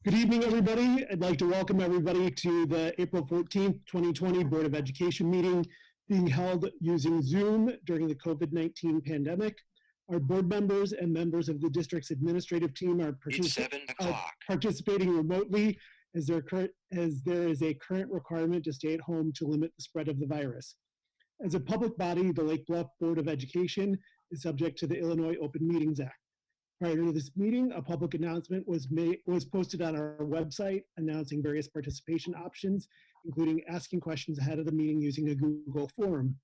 Good evening, everybody. I'd like to welcome everybody to the April 14th, 2020 Board of Education meeting being held using Zoom during the COVID-19 pandemic. Our board members and members of the district's administrative team are participating remotely as there is a current requirement to stay at home to limit the spread of the virus. As a public body, the Lake Bluff Board of Education is subject to the Illinois Open Meetings Act. Prior to this meeting, a public announcement was posted on our website announcing various participation options, including asking questions ahead of the meeting using a Google form.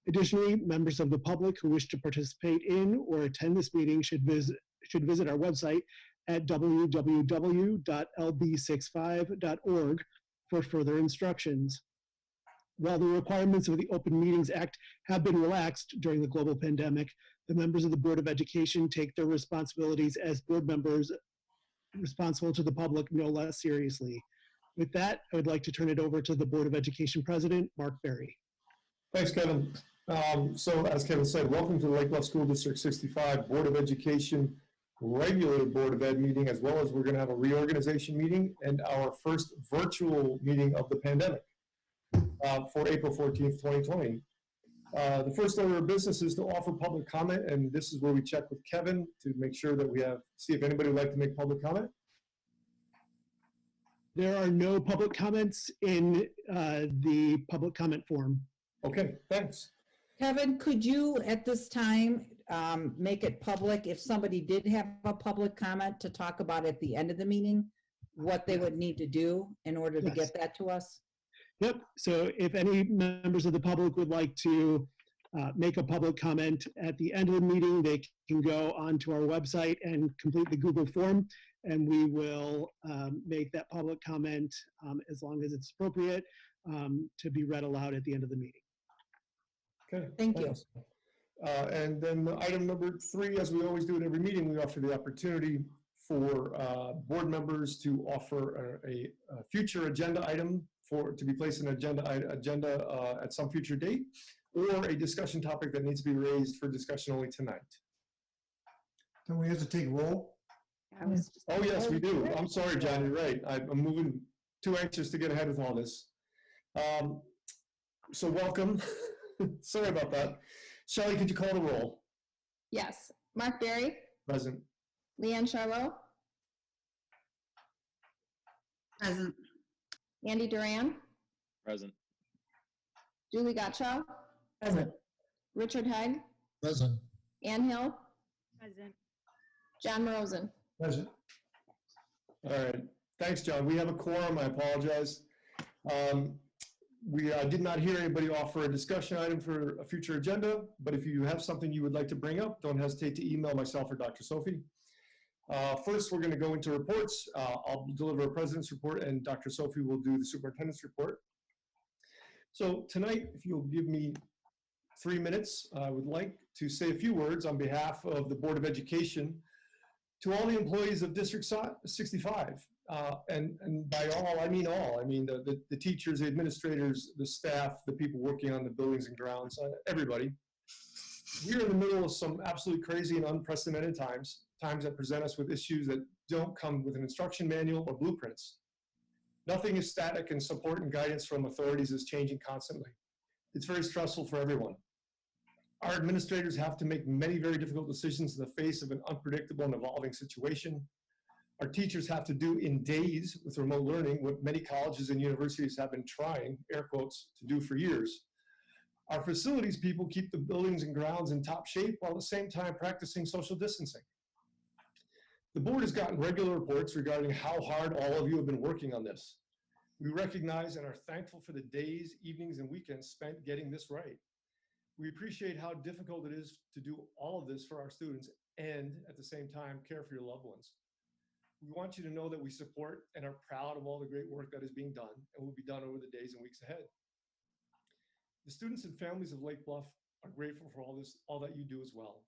Additionally, members of the public who wish to participate in or attend this meeting should visit our website at www.lb65.org for further instructions. While the requirements of the Open Meetings Act have been relaxed during the global pandemic, the members of the Board of Education take their responsibilities as board members responsible to the public no less seriously. With that, I would like to turn it over to the Board of Education President, Mark Berry. Thanks, Kevin. So as Kevin said, welcome to the Lake Bluff School District 65 Board of Education regular Board of Ed meeting, as well as we're going to have a reorganization meeting and our first virtual meeting of the pandemic for April 14th, 2020. The first order of business is to offer public comment, and this is where we check with Kevin to make sure that we see if anybody would like to make public comment. There are no public comments in the public comment form. Okay, thanks. Kevin, could you at this time make it public if somebody did have a public comment to talk about at the end of the meeting, what they would need to do in order to get that to us? Yep, so if any members of the public would like to make a public comment at the end of the meeting, they can go onto our website and complete the Google form, and we will make that public comment as long as it's appropriate to be read aloud at the end of the meeting. Okay, thank you. And then item number 3, as we always do at every meeting, we offer the opportunity for board members to offer a future agenda item to be placed in agenda at some future date, or a discussion topic that needs to be raised for discussion only tonight. Don't we have to take roll? Oh yes, we do. I'm sorry, John, you're right. I'm moving too anxious to get ahead with all this. So welcome. Sorry about that. Shelley, could you call the roll? Yes. Mark Berry. Present. Leanne Charlot. Present. Andy Duran. Present. Julie Gottschall. Present. Richard Haig. Present. Ann Hill. Present. John Morozen. Present. All right. Thanks, John. We have a quorum. I apologize. We did not hear anybody offer a discussion item for a future agenda, but if you have something you would like to bring up, don't hesitate to email myself or Dr. Sophie. First, we're going to go into reports. I'll deliver a president's report, and Dr. Sophie will do the superintendent's report. So tonight, if you'll give me 3 minutes, I would like to say a few words on behalf of the Board of Education to all the employees of District 65. And by all, I mean all. I mean the teachers, the administrators, the staff, the people working on the buildings and grounds, everybody. We're in the middle of some absolutely crazy and unprecedented times that present us with issues that don't come with an instruction manual or blueprints. Nothing is static, and support and guidance from authorities is changing constantly. It's very stressful for everyone. Our administrators have to make many very difficult decisions in the face of an unpredictable and evolving situation. Our teachers have to do in days with remote learning what many colleges and universities have been trying, air quotes, to do for years. Our facilities people keep the buildings and grounds in top shape while at the same time practicing social distancing. The board has gotten regular reports regarding how hard all of you have been working on this. We recognize and are thankful for the days, evenings, and weekends spent getting this right. We appreciate how difficult it is to do all of this for our students and at the same time care for your loved ones. We want you to know that we support and are proud of all the great work that is being done and will be done over the days and weeks ahead. The students and families of Lake Bluff are grateful for all that you do as well.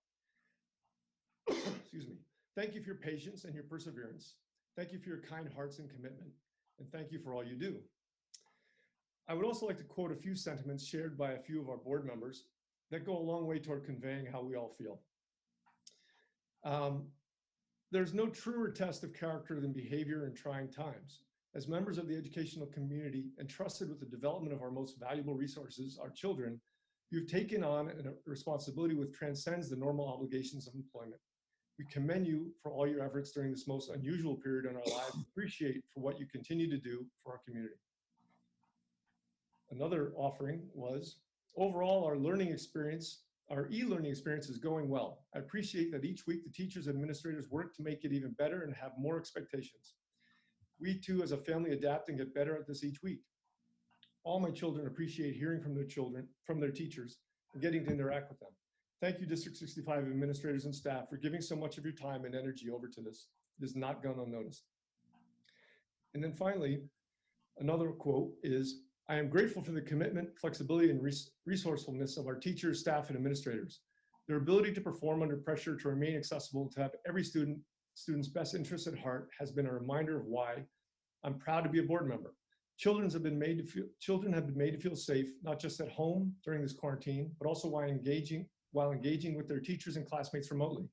Excuse me. Thank you for your patience and your perseverance. Thank you for your kind hearts and commitment. And thank you for all you do. I would also like to quote a few sentiments shared by a few of our board members that go a long way toward conveying how we all feel. There's no truer test of character than behavior in trying times. As members of the educational community entrusted with the development of our most valuable resources, our children, you've taken on a responsibility which transcends the normal obligations of employment. We commend you for all your efforts during this most unusual period in our lives. Appreciate for what you continue to do for our community. Another offering was, overall, our e-learning experience is going well. I appreciate that each week the teachers and administrators work to make it even better and have more expectations. We too, as a family, adapt and get better at this each week. All my children appreciate hearing from their teachers, and getting to interact with them. Thank you, District 65 administrators and staff, for giving so much of your time and energy over to this. It has not gone unnoticed. And then finally, another quote is, I am grateful for the commitment, flexibility, and resourcefulness of our teachers, staff, and administrators. Their ability to perform under pressure, to remain accessible, to have every student's best interests at heart has been a reminder of why I'm proud to be a board member. Children have been made to feel safe, not just at home during this quarantine, but also while engaging with their teachers and classmates remotely.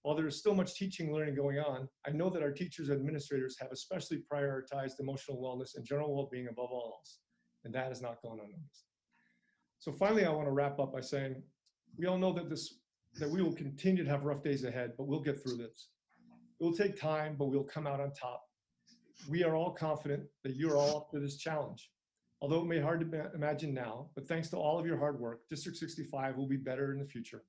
While there is still much teaching and learning going on, I know that our teachers and administrators have especially prioritized emotional wellness and general well-being above all else, and that has not gone unnoticed. So finally, I want to wrap up by saying, we all know that we will continue to have rough days ahead, but we'll get through this. It will take time, but we'll come out on top. We are all confident that you're all up to this challenge. Although it may be hard to imagine now, but thanks to all of your hard work, District 65 will be better in the future.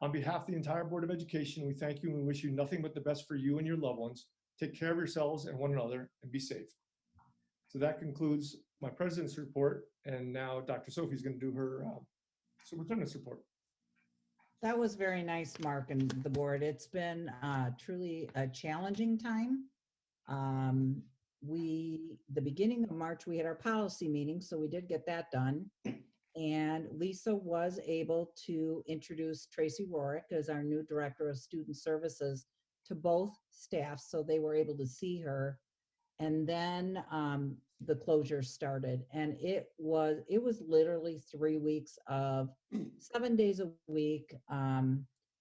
On behalf of the entire Board of Education, we thank you and we wish you nothing but the best for you and your loved ones. Take care of yourselves and one another and be safe. So that concludes my president's report. And now Dr. Sophie's going to do her superintendent's report. That was very nice, Mark and the board. It's been truly a challenging time. The beginning of March, we had our policy meeting, so we did get that done. And Lisa was able to introduce Tracy Rorick as our new Director of Student Services to both staffs, so they were able to see her. And then the closure started, and it was literally 3 weeks of 7 days a week,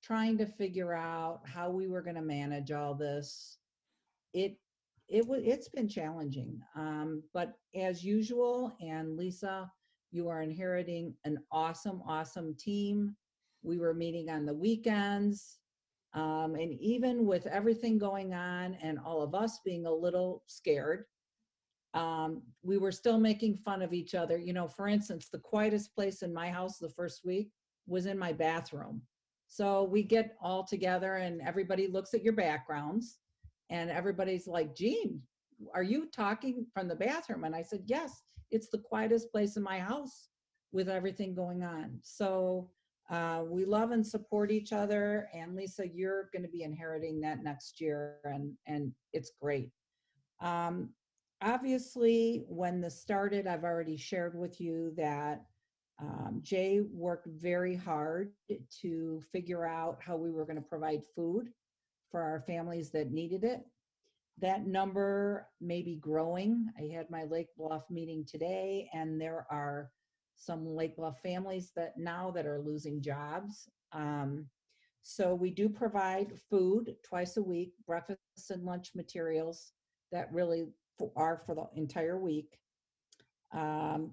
trying to figure out how we were going to manage all this. It's been challenging, but as usual, and Lisa, you are inheriting an awesome team. We were meeting on the weekends. And even with everything going on and all of us being a little scared, we were still making fun of each other. You know, for instance, the quietest place in my house the first week was in my bathroom. So we get all together and everybody looks at your backgrounds and everybody's like, Jean, are you talking from the bathroom? And I said, yes, it's the quietest place in my house with everything going on. So we love and support each other. And Lisa, you're going to be inheriting that next year, and it's great. Obviously, when this started, I've already shared with you that Jay worked very hard to figure out how we were going to provide food for our families that needed it. That number may be growing. I had my Lake Bluff meeting today, and there are some Lake Bluff families that are losing jobs. So we do provide food twice a week, breakfast and lunch materials that really are for the entire week.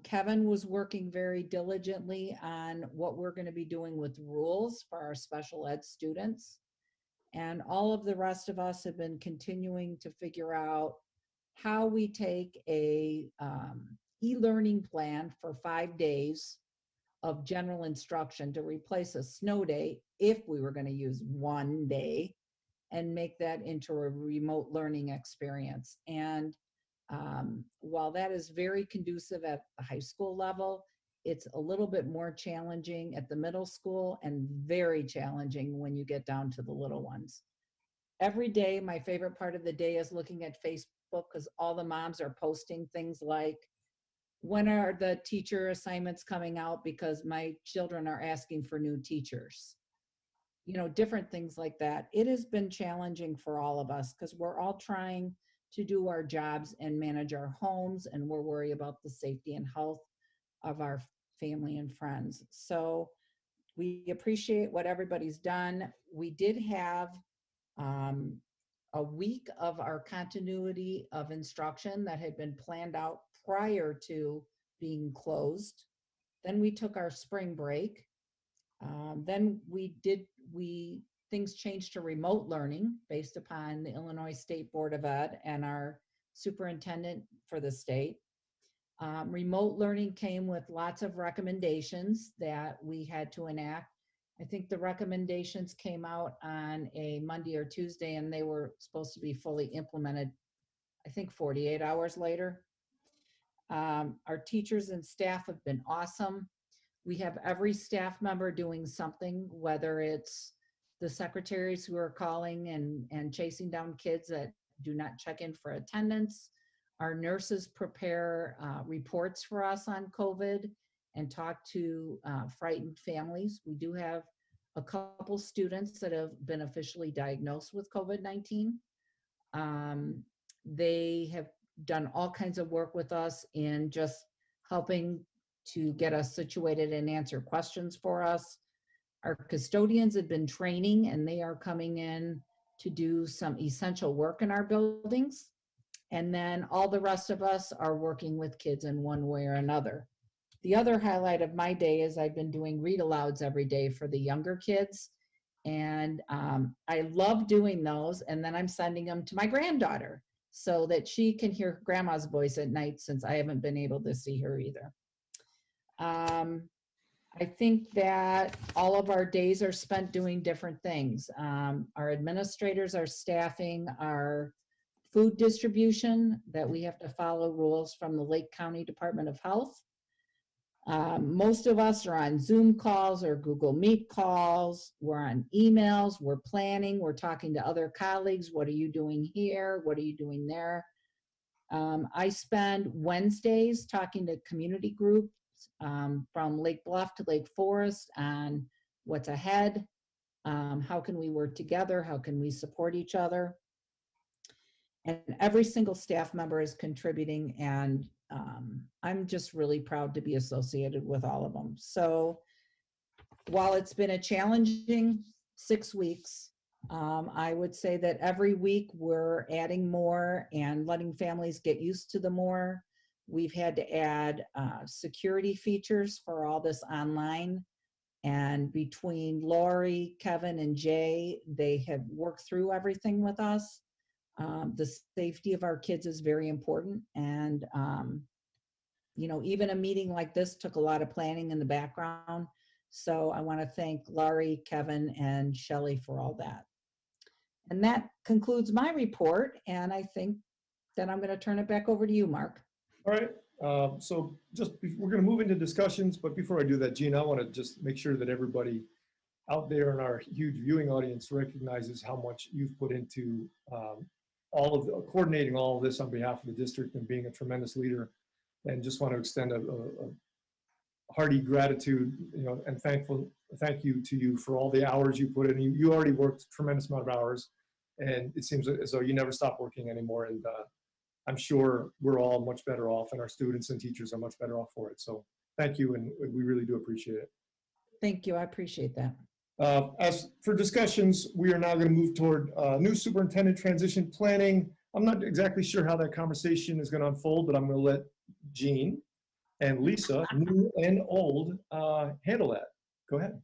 Kevin was working very diligently on what we're going to be doing with rules for our special ed students. And all of the rest of us have been continuing to figure out how we take a e-learning plan for 5 days of general instruction to replace a snow day, if we were going to use 1 day, and make that into a remote learning experience. And while that is very conducive at the high school level, it's a little bit more challenging at the middle school and very challenging when you get down to the little ones. Every day, my favorite part of the day is looking at Facebook, because all the moms are posting things like, when are the teacher assignments coming out, because my children are asking for new teachers. You know, different things like that. It has been challenging for all of us because we're all trying to do our jobs and manage our homes, and we're worried about the safety and health of our family and friends. So we appreciate what everybody's done. We did have a week of our continuity of instruction that had been planned out prior to being closed. Then we took our spring break. Then things changed to remote learning based upon the Illinois State Board of Ed and our superintendent for the state. Remote learning came with lots of recommendations that we had to enact. I think the recommendations came out on a Monday or Tuesday, and they were supposed to be fully implemented, I think 48 hours later. Our teachers and staff have been awesome. We have every staff member doing something, whether it's the secretaries who are calling and chasing down kids that do not check in for attendance. Our nurses prepare reports for us on COVID and talk to frightened families. We do have a couple students that have been officially diagnosed with COVID-19. They have done all kinds of work with us in just helping to get us situated and answer questions for us. Our custodians have been training, and they are coming in to do some essential work in our buildings. And then all the rest of us are working with kids in one way or another. The other highlight of my day is I've been doing read alouds every day for the younger kids. And I love doing those. And then I'm sending them to my granddaughter so that she can hear grandma's voice at night, since I haven't been able to see her either. I think that all of our days are spent doing different things. Our administrators are staffing our food distribution, that we have to follow rules from the Lake County Department of Health. Most of us are on Zoom calls or Google Meet calls. We're on emails, we're planning, we're talking to other colleagues. What are you doing here? What are you doing there? I spend Wednesdays talking to community groups from Lake Bluff to Lake Forest on what's ahead. How can we work together? How can we support each other? And every single staff member is contributing, and I'm just really proud to be associated with all of them. So while it's been a challenging 6 weeks, I would say that every week we're adding more and letting families get used to the more. We've had to add security features for all this online. And between Lori, Kevin, and Jay, they have worked through everything with us. The safety of our kids is very important. And, even a meeting like this took a lot of planning in the background. So I want to thank Laurie, Kevin, and Shelley for all that. And that concludes my report. And I think that I'm going to turn it back over to you, Mark. All right, so we're going to move into discussions, but before I do that, Gina, I want to just make sure that everybody out there in our huge viewing audience recognizes how much you've put into coordinating all of this on behalf of the district and being a tremendous leader. And just want to extend a hearty gratitude, and thank you to you for all the hours you put in. You already worked a tremendous amount of hours, and it seems as though you never stop working anymore. And I'm sure we're all much better off, and our students and teachers are much better off for it. So thank you, and we really do appreciate it. Thank you, I appreciate that. As for discussions, we are now going to move toward new superintendent transition planning. I'm not exactly sure how that conversation is going to unfold, but I'm going to let Jean and Lisa, new and old, handle that. Go ahead.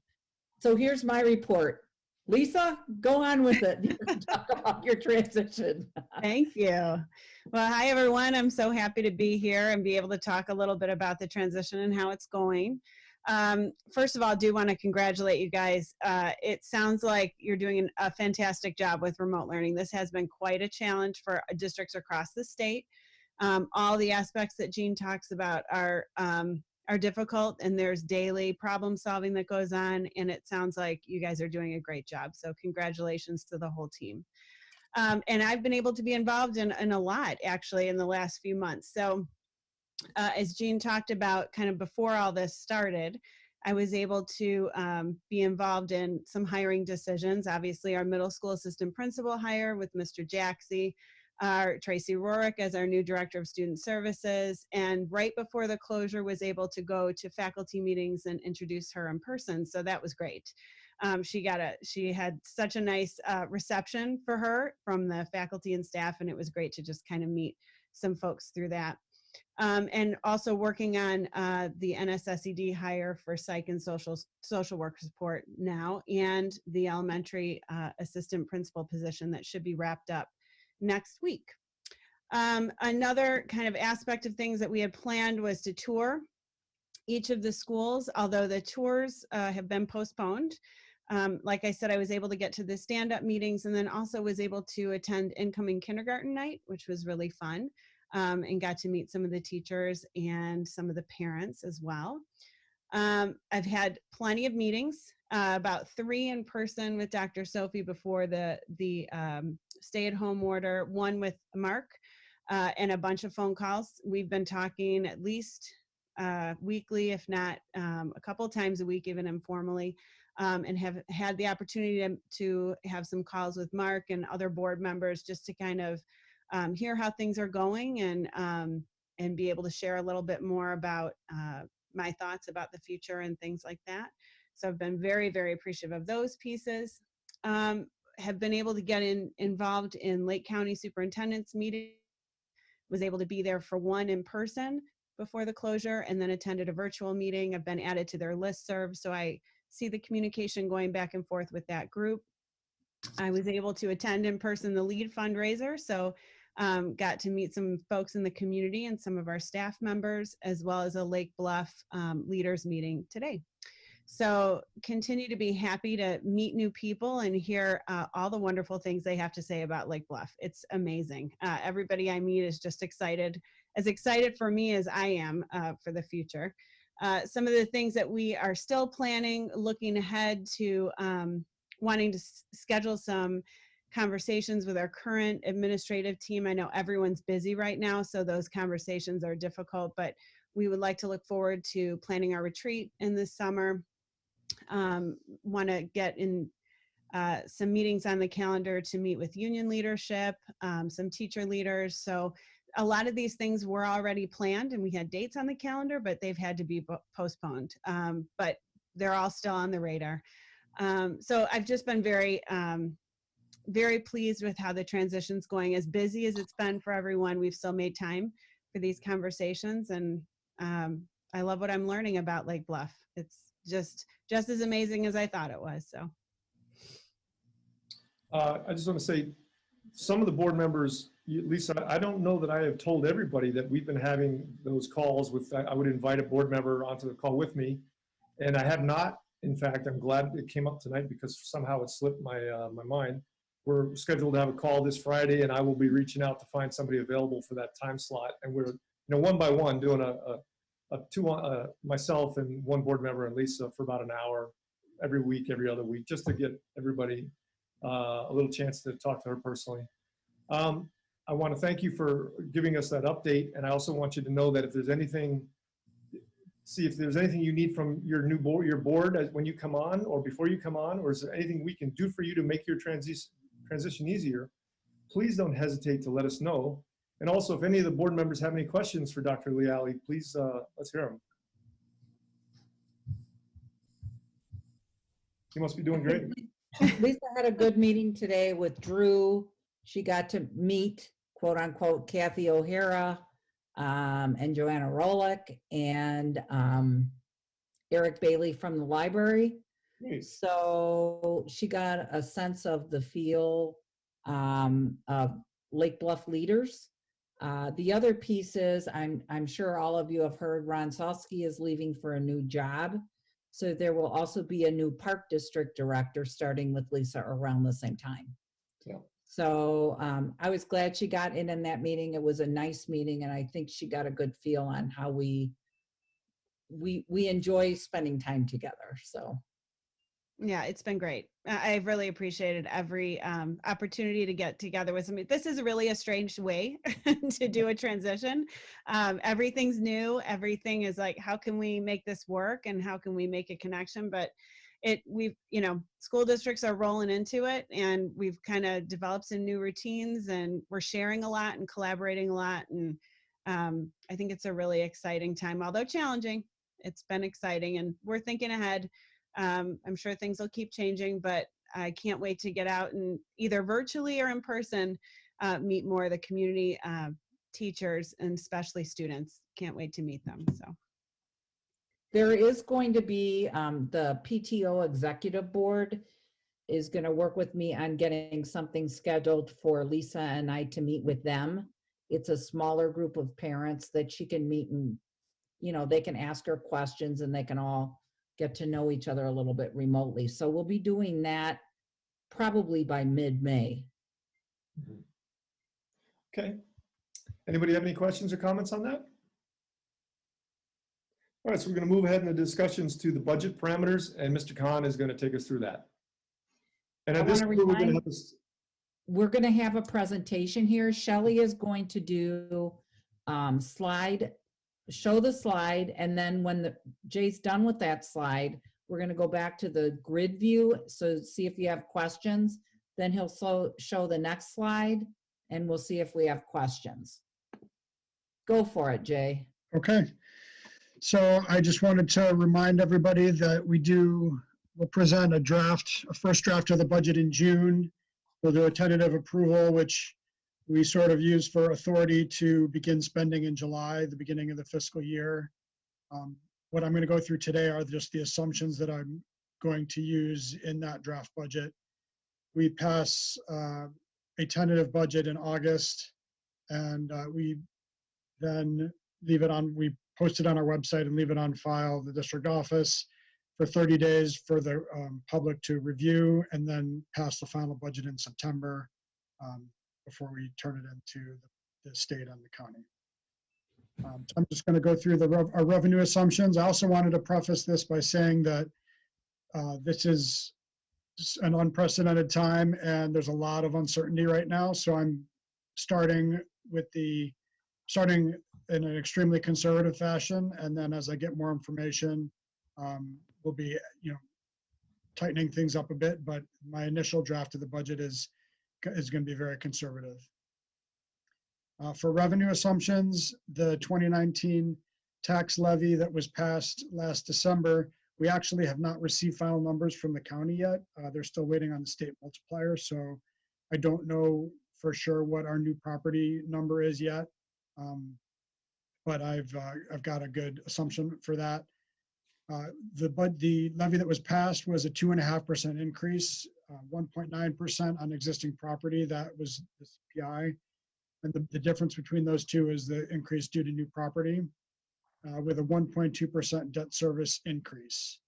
So here's my report. Lisa, go on with it. You can talk about your transition. Thank you. Well, hi, everyone. I'm so happy to be here and be able to talk a little bit about the transition and how it's going. First of all, I do want to congratulate you guys. It sounds like you're doing a fantastic job with remote learning. This has been quite a challenge for districts across the state. All the aspects that Jean talks about are difficult, and there's daily problem solving that goes on, and it sounds like you guys are doing a great job. So congratulations to the whole team. And I've been able to be involved in a lot, actually, in the last few months. So as Jean talked about, kind of before all this started, I was able to be involved in some hiring decisions. Obviously, our middle school assistant principal hire with Mr. Jaxie, Tracy Rorick as our new director of student services, and right before the closure was able to go to faculty meetings and introduce her in person, so that was great. She had such a nice reception for her from the faculty and staff, and it was great to just kind of meet some folks through that. And also working on the NSSED hire for psych and social work support now, and the elementary assistant principal position that should be wrapped up next week. Another kind of aspect of things that we had planned was to tour each of the schools, although the tours have been postponed. Like I said, I was able to get to the stand-up meetings, and then also was able to attend incoming kindergarten night, which was really fun, and got to meet some of the teachers and some of the parents as well. I've had plenty of meetings, about 3 in person with Dr. Sophie before the stay-at-home order, 1 with Mark, and a bunch of phone calls. We've been talking at least weekly, if not a couple times a week, even informally, and have had the opportunity to have some calls with Mark and other board members just to kind of hear how things are going, and be able to share a little bit more about my thoughts about the future and things like that. So I've been very, very appreciative of those pieces. Have been able to get involved in Lake County Superintendent's meeting. Was able to be there for 1 in person before the closure, and then attended a virtual meeting. I've been added to their listserv, so I see the communication going back and forth with that group. I was able to attend in person the LEAD fundraiser, so got to meet some folks in the community and some of our staff members, as well as a Lake Bluff leaders meeting today. So continue to be happy to meet new people and hear all the wonderful things they have to say about Lake Bluff. It's amazing. Everybody I meet is just excited, as excited for me as I am for the future. Some of the things that we are still planning, looking ahead to wanting to schedule some conversations with our current administrative team. I know everyone's busy right now, so those conversations are difficult, but we would like to look forward to planning our retreat in the summer. Want to get in some meetings on the calendar to meet with union leadership, some teacher leaders. So a lot of these things were already planned, and we had dates on the calendar, but they've had to be postponed. But they're all still on the radar. So I've just been very, very pleased with how the transition's going. As busy as it's been for everyone, we've still made time for these conversations, and I love what I'm learning about Lake Bluff. It's just as amazing as I thought it was. So I just want to say, some of the board members, Lisa, I don't know that I have told everybody that we've been having those calls with, I would invite a board member onto the call with me, and I have not. In fact, I'm glad it came up tonight because somehow it slipped my mind. We're scheduled to have a call this Friday, and I will be reaching out to find somebody available for that time slot. And we're, one by one, doing myself and 1 board member and Lisa for about an hour every week, every other week, just to get everybody a little chance to talk to her personally. I want to thank you for giving us that update, and I also want you to know that if there's anything, if there's anything you need from your board when you come on or before you come on, or is there anything we can do for you to make your transition easier, please don't hesitate to let us know. And also, if any of the board members have any questions for Dr. Leali, please let's hear them. You must be doing great. Lisa had a good meeting today with Drew. She got to meet, quote unquote, Kathy O'Hara and Joanna Rolick and Eric Bailey from the library. Great. So she got a sense of the feel of Lake Bluff leaders. The other piece is, I'm sure all of you have heard Ron Salsky is leaving for a new job. So there will also be a new park district director starting with Lisa around the same time. Yeah. So I was glad she got in that meeting. It was a nice meeting, and I think she got a good feel on how we enjoy spending time together. So yeah, it's been great. I've really appreciated every opportunity to get together with somebody. This is really a strange way to do a transition. Everything's new. Everything is like, how can we make this work and how can we make a connection? But school districts are rolling into it, and we've kind of developed some new routines, and we're sharing a lot and collaborating a lot. And I think it's a really exciting time, although challenging. It's been exciting, and we're thinking ahead I'm sure things will keep changing, but I can't wait to get out and either virtually or in person meet more of the community teachers and especially students. Can't wait to meet them. So There is going to be, the PTO Executive Board is going to work with me on getting something scheduled for Lisa and I to meet with them. It's a smaller group of parents that she can meet and, they can ask her questions and they can all get to know each other a little bit remotely. So we'll be doing that probably by mid-May. Okay. Anybody have any questions or comments on that? All right, so we're going to move ahead in the discussions to the budget parameters, and Mr. Khan is going to take us through that. And at I this wanna point, we're going to remind- have this. We're going to have a presentation here. Shelley is going to do show the slide, and then when Jay's done with that slide, we're going to go back to the grid view. So see if you have questions. Then he'll show the next slide, and we'll see if we have questions. Go for it, Jay. Okay. So I just wanted to remind everybody that we'll present a first draft of the budget in June. We'll do a tentative approval, which we sort of use for authority to begin spending in July, the beginning of the fiscal year. What I'm going to go through today are just the assumptions that I'm going to use in that draft budget. We pass a tentative budget in August, and we then we post it on our website and leave it on file at the district office for 30 days for the public to review, and then pass the final budget in September before we turn it into the state and the county. So I'm just going to go through our revenue assumptions. I also wanted to preface this by saying that this is an unprecedented time and there's a lot of uncertainty right now. So I'm starting in an extremely conservative fashion, and then as I get more information, we'll be tightening things up a bit, but my initial draft of the budget is going to be very conservative. For revenue assumptions, the 2019 tax levy that was passed last December, we actually have not received final numbers from the county yet. They're still waiting on the state multiplier, so I don't know for sure what our new property number is yet. But I've got a good assumption for that. The levy that was passed was a 2.5% increase, 1.9% on existing property. That was the CPI. And the difference between those two is the increase due to new property with a 1.2% debt service increase.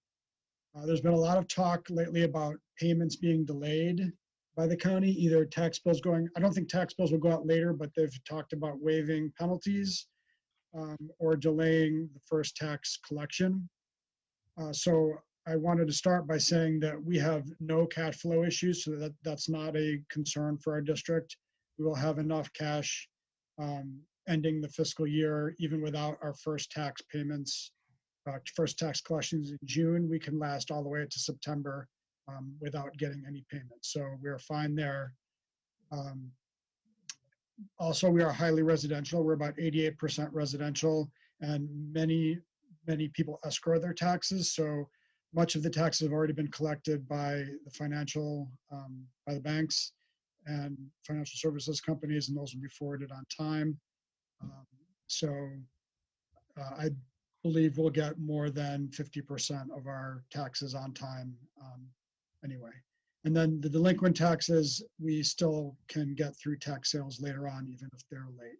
There's been a lot of talk lately about payments being delayed by the county, either tax bills I don't think tax bills will go out later, but they've talked about waiving penalties or delaying the first tax collection. So I wanted to start by saying that we have no cash flow issues, so that's not a concern for our district. We will have enough cash ending the fiscal year, even without our first tax payments, first tax collections in June. We can last all the way to September without getting any payments. So we're fine there. Also, we are highly residential. We're about 88% residential, and many people escrow their taxes. So much of the taxes have already been collected by by the banks and financial services companies, and those will be forwarded on time. I believe we'll get more than 50% of our taxes on time anyway. And then the delinquent taxes, we still can get through tax sales later on, even if they're late.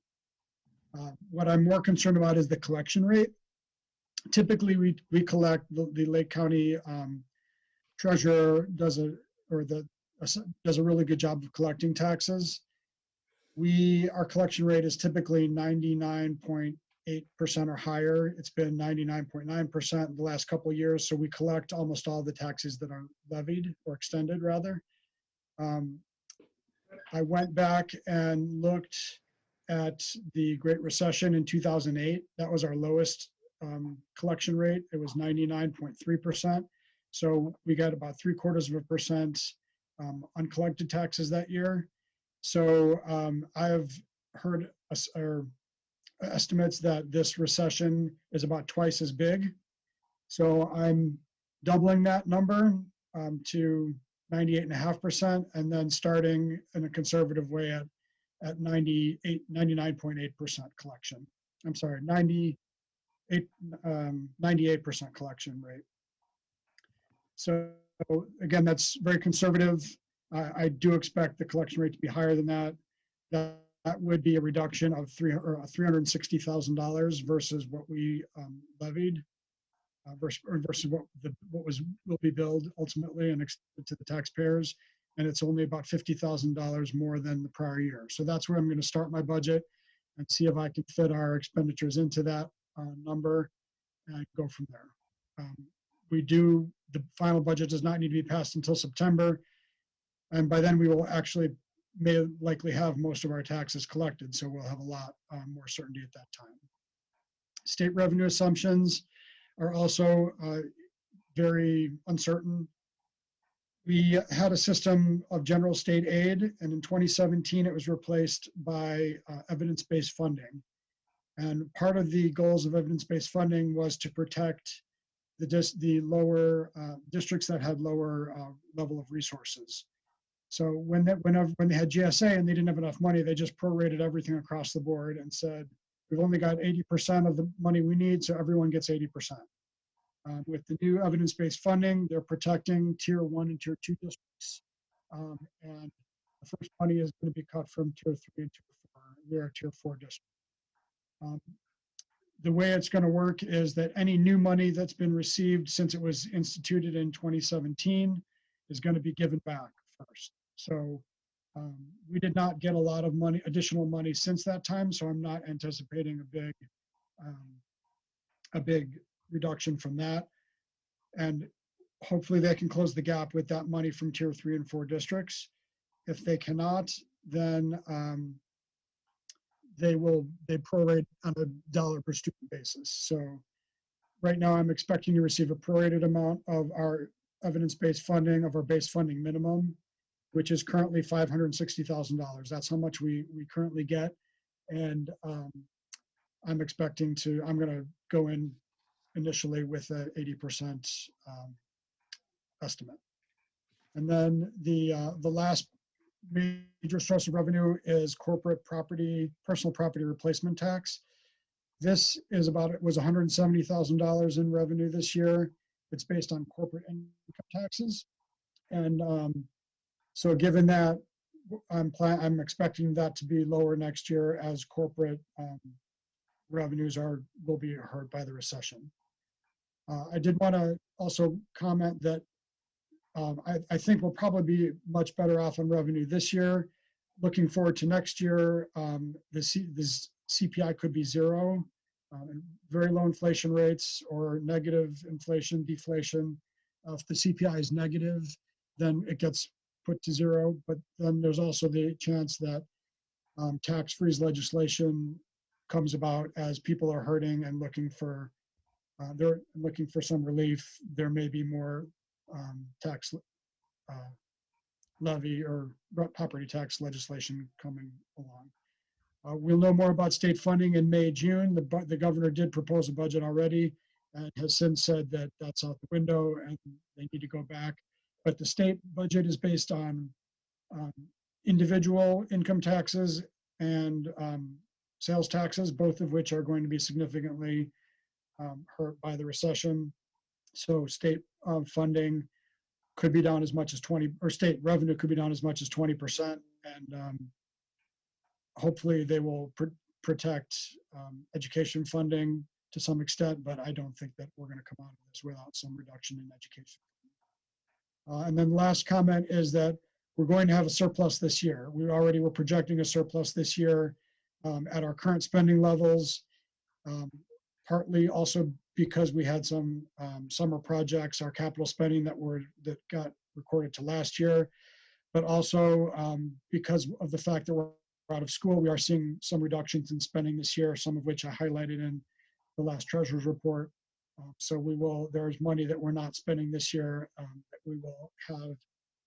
What I'm more concerned about is the collection rate. Typically, we collect, the Lake County treasurer does a really good job of collecting taxes. Our collection rate is typically 99.8% or higher. It's been 99.9% the last couple of years. So we collect almost all the taxes that are levied or extended rather. I went back and looked at the Great Recession in 2008. That was our lowest collection rate. It was 99.3%. So we got about 0.75% uncollected taxes that year. So I have heard estimates that this recession is about twice as big. So I'm doubling that number to 98.5%, and then starting in a conservative way at 99.8% collection. I'm sorry, 98% collection rate. So again, that's very conservative. I do expect the collection rate to be higher than that. That would be a reduction of $360,000 versus what we levied, versus what will be billed ultimately and extended to the taxpayers. And it's only about $50,000 more than the prior year. So that's where I'm going to start my budget and see if I can fit our expenditures into that number and go from there. The final budget does not need to be passed until September. And by then we will actually may likely have most of our taxes collected. So we'll have a lot more certainty at that time. State revenue assumptions are also very uncertain. We had a system of general state aid, and in 2017, it was replaced by evidence-based funding. And part of the goals of evidence-based funding was to protect the lower districts that had lower level of resources. So when they had GSA and they didn't have enough money, they just prorated everything across the board and said, we've only got 80% of the money we need, so everyone gets 80%. With the new evidence-based funding, they're protecting tier 1 and tier 2 districts. And the first money is going to be cut from tier 3 and tier 4. We are tier 4 district. The way it's going to work is that any new money that's been received since it was instituted in 2017 is going to be given back first. So we did not get a lot of money, additional money since that time. So I'm not anticipating a big reduction from that. And hopefully they can close the gap with that money from tier 3 and 4 districts. If they cannot, then they prorate on a dollar per student basis. So right now I'm expecting to receive a prorated amount of our evidence-based funding, of our base funding minimum, which is currently $560,000. That's how much we currently get. And I'm going to go in initially with an 80% estimate. And then the last major source of revenue is corporate property, personal property replacement tax. This is it was $170,000 in revenue this year. It's based on corporate income taxes. And so given that, I'm expecting that to be lower next year as corporate revenues will be hurt by the recession. I did want to also comment that I think we'll probably be much better off on revenue this year. Looking forward to next year, the CPI could be zero, very low inflation rates or negative inflation, deflation. If the CPI is negative, then it gets put to zero. But then there's also the chance that tax freeze legislation comes about as people are hurting and they're looking for some relief. There may be more tax levy or property tax legislation coming along. We'll know more about state funding in May, June. The governor did propose a budget already and has since said that that's out the window and they need to go back. But the state budget is based on individual income taxes and sales taxes, both of which are going to be significantly hurt by the recession. So state funding could be down as much as 20, or state revenue could be down as much as 20%. And hopefully they will protect education funding to some extent, but I don't think that we're going to come out of this without some reduction in education. And then last comment is that we're going to have a surplus this year. We already were projecting a surplus this year at our current spending levels, partly also because we had some summer projects, our capital spending that got recorded to last year, but also because of the fact that we're out of school, we are seeing some reductions in spending this year, some of which I highlighted in the last treasurer's report. So there's money that we're not spending this year that we will have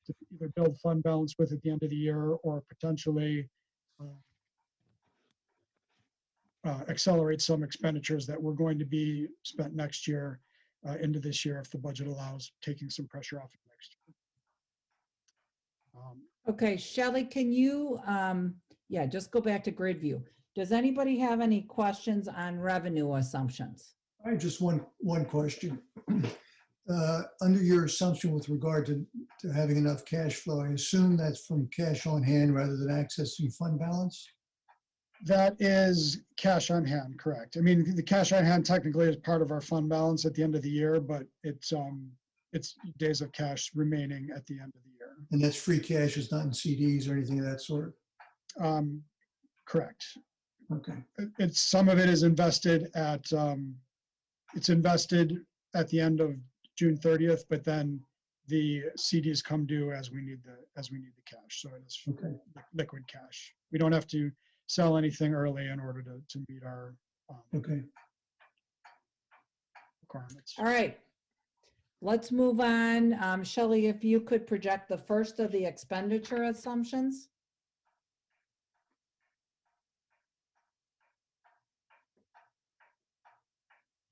to either build fund balance with at the end of the year or potentially accelerate some expenditures that were going to be spent next year into this year if the budget allows, taking some pressure off of next year. Okay, Shelley, can you, yeah, just go back to grid view. Does anybody have any questions on revenue assumptions? I have just one question. Under your assumption with regard to having enough cash flow, I assume that's from cash on hand rather than accessing fund balance? That is cash on hand, correct. I mean, the cash on hand technically is part of our fund balance at the end of the year, but it's days of cash remaining at the end of the year. And that's free cash, it's not in CDs or anything of that sort? Correct. Okay, It's, some of it is invested at, it's invested at the end of June 30th, but then the CDs come due as we need the cash. So it's okay. liquid cash. We don't have to sell anything early in order to meet our Okay. requirements. All right. Let's move on. Shelley, if you could project the first of the expenditure assumptions.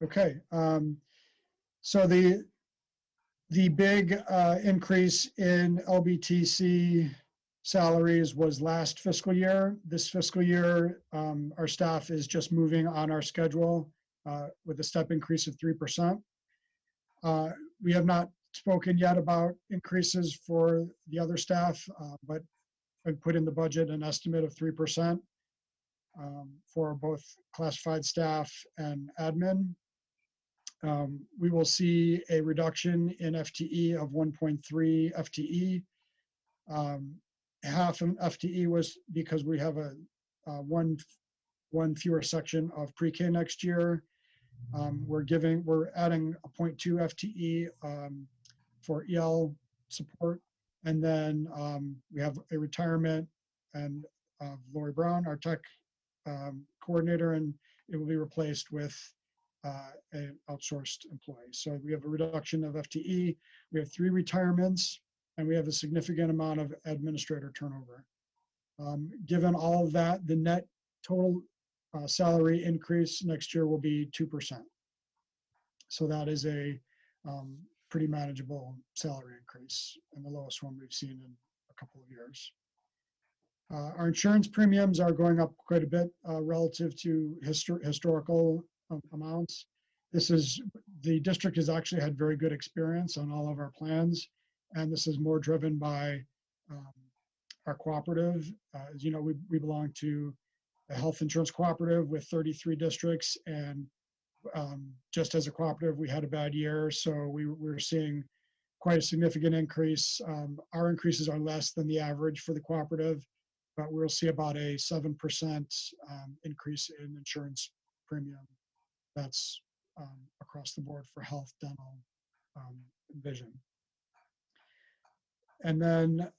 Okay, so the big increase in LBTC salaries was last fiscal year. This fiscal year, our staff is just moving on our schedule with a step increase of 3%. We have not spoken yet about increases for the other staff, but I've put in the budget an estimate of 3% for both classified staff and admin. We will see a reduction in FTE of 1.3 FTE. Half of FTE was because we have a one fewer section of pre-K next year. We're adding a 0.2 FTE for EL support. And then we have a retirement and Lori Brown, our tech coordinator, and it will be replaced with an outsourced employee. So we have a reduction of FTE, we have 3 retirements, and we have a significant amount of administrator turnover. Given all of that, the net total salary increase next year will be 2%. So that is a pretty manageable salary increase and the lowest one we've seen in a couple of years. Our insurance premiums are going up quite a bit relative to historical amounts. The district has actually had very good experience on all of our plans, and this is more driven by our cooperative. As you know, we belong to a health insurance cooperative with 33 districts, and just as a cooperative, we had a bad year, so we're seeing quite a significant increase. Our increases are less than the average for the cooperative, but we'll see about a 7% increase in insurance premium. That's across the board for health, dental, and vision. And then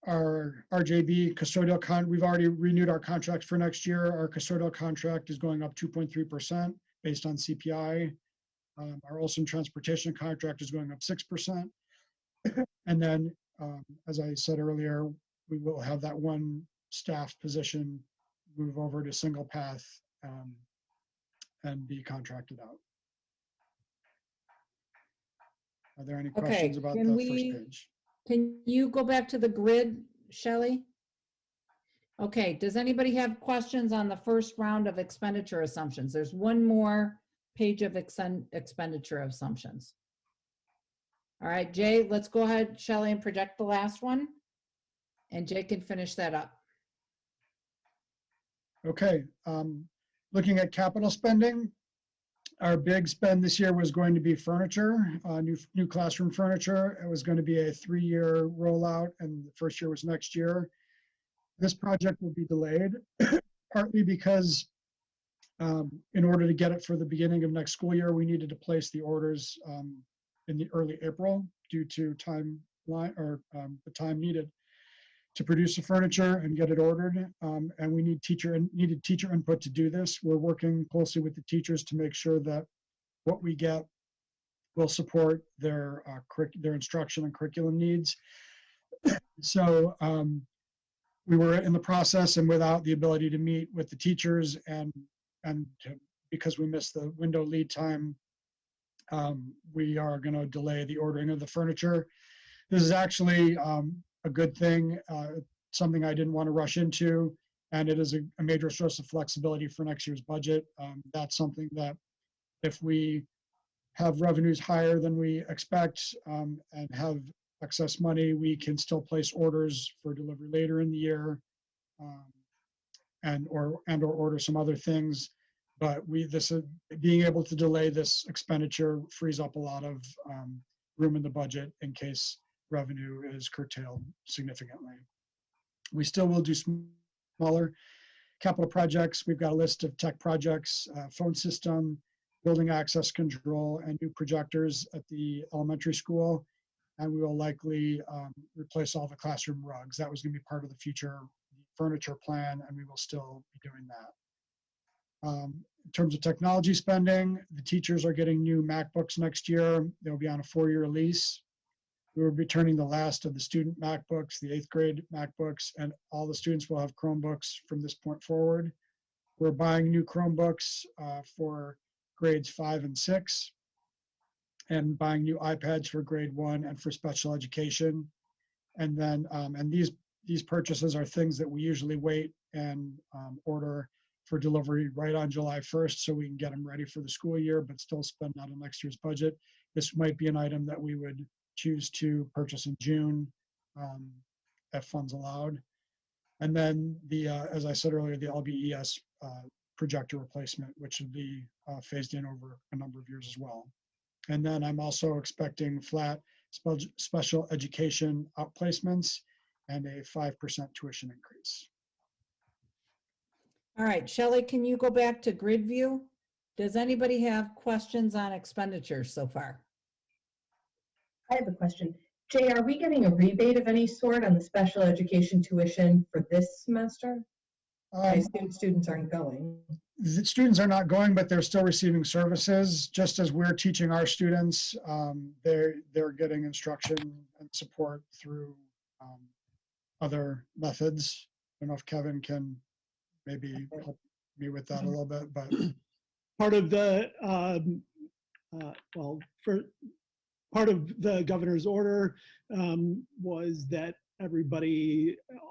our RJB custodial we've already renewed our contract for next year. Our custodial contract is going up 2.3% based on CPI. Our Olson transportation contract is going up 6%. And then, as I said earlier, we will have that one staff position move over to single path and be contracted out. Are there any questions about the first page? Can you go back to the grid, Shelley? Okay, does anybody have questions on the first round of expenditure assumptions? There's one more page of expenditure assumptions. All right, Jay, let's go ahead, Shelley, and project the last one. And Jay can finish that up. Okay, looking at capital spending, our big spend this year was going to be furniture, new classroom furniture. It was going to be a 3-year rollout, and the first year was next year. This project will be delayed, partly because in order to get it for the beginning of next school year, we needed to place the orders in the early April due to the time needed to produce the furniture and get it ordered. And we needed teacher input to do this. We're working closely with the teachers to make sure that what we get will support their instruction and curriculum needs. So we were in the process and without the ability to meet with the teachers and to because we missed the window lead time, we are going to delay the ordering of the furniture. This is actually a good thing, something I didn't want to rush into, and it is a major source of flexibility for next year's budget. That's something that if we have revenues higher than we expect and have excess money, we can still place orders for delivery later in the year, or order some other things. But being able to delay this expenditure frees up a lot of room in the budget in case revenue is curtailed significantly. We still will do smaller capital projects. We've got a list of tech projects, phone system, building access control, and new projectors at the elementary school. And we will likely replace all the classroom rugs. That was going to be part of the future furniture plan, and we will still be doing that. In terms of technology spending, the teachers are getting new MacBooks next year. They'll be on a 4-year lease. We will be returning the last of the student MacBooks, the 8th grade MacBooks, and all the students will have Chromebooks from this point forward. We're buying new Chromebooks for grades 5 and 6, and buying new iPads for grade 1 and for special education. And then, and these purchases are things that we usually wait and order for delivery right on July 1st, so we can get them ready for the school year, but still spend out of next year's budget. This might be an item that we would choose to purchase in June if funds allowed. And then as I said earlier, the LBES projector replacement, which would be phased in over a number of years as well. And then I'm also expecting flat special education outplacements and a 5% tuition increase. All right, Shelley, can you go back to grid view? Does anybody have questions on expenditures so far? I have a question. Jay, are we getting a rebate of any sort on the special education tuition for this semester? I assume students aren't going. The students are not going, but they're still receiving services. Just as we're teaching our students, they're getting instruction and support through other methods. I don't know if Kevin can maybe help me with that a little bit, but Part of the, part of the governor's order was that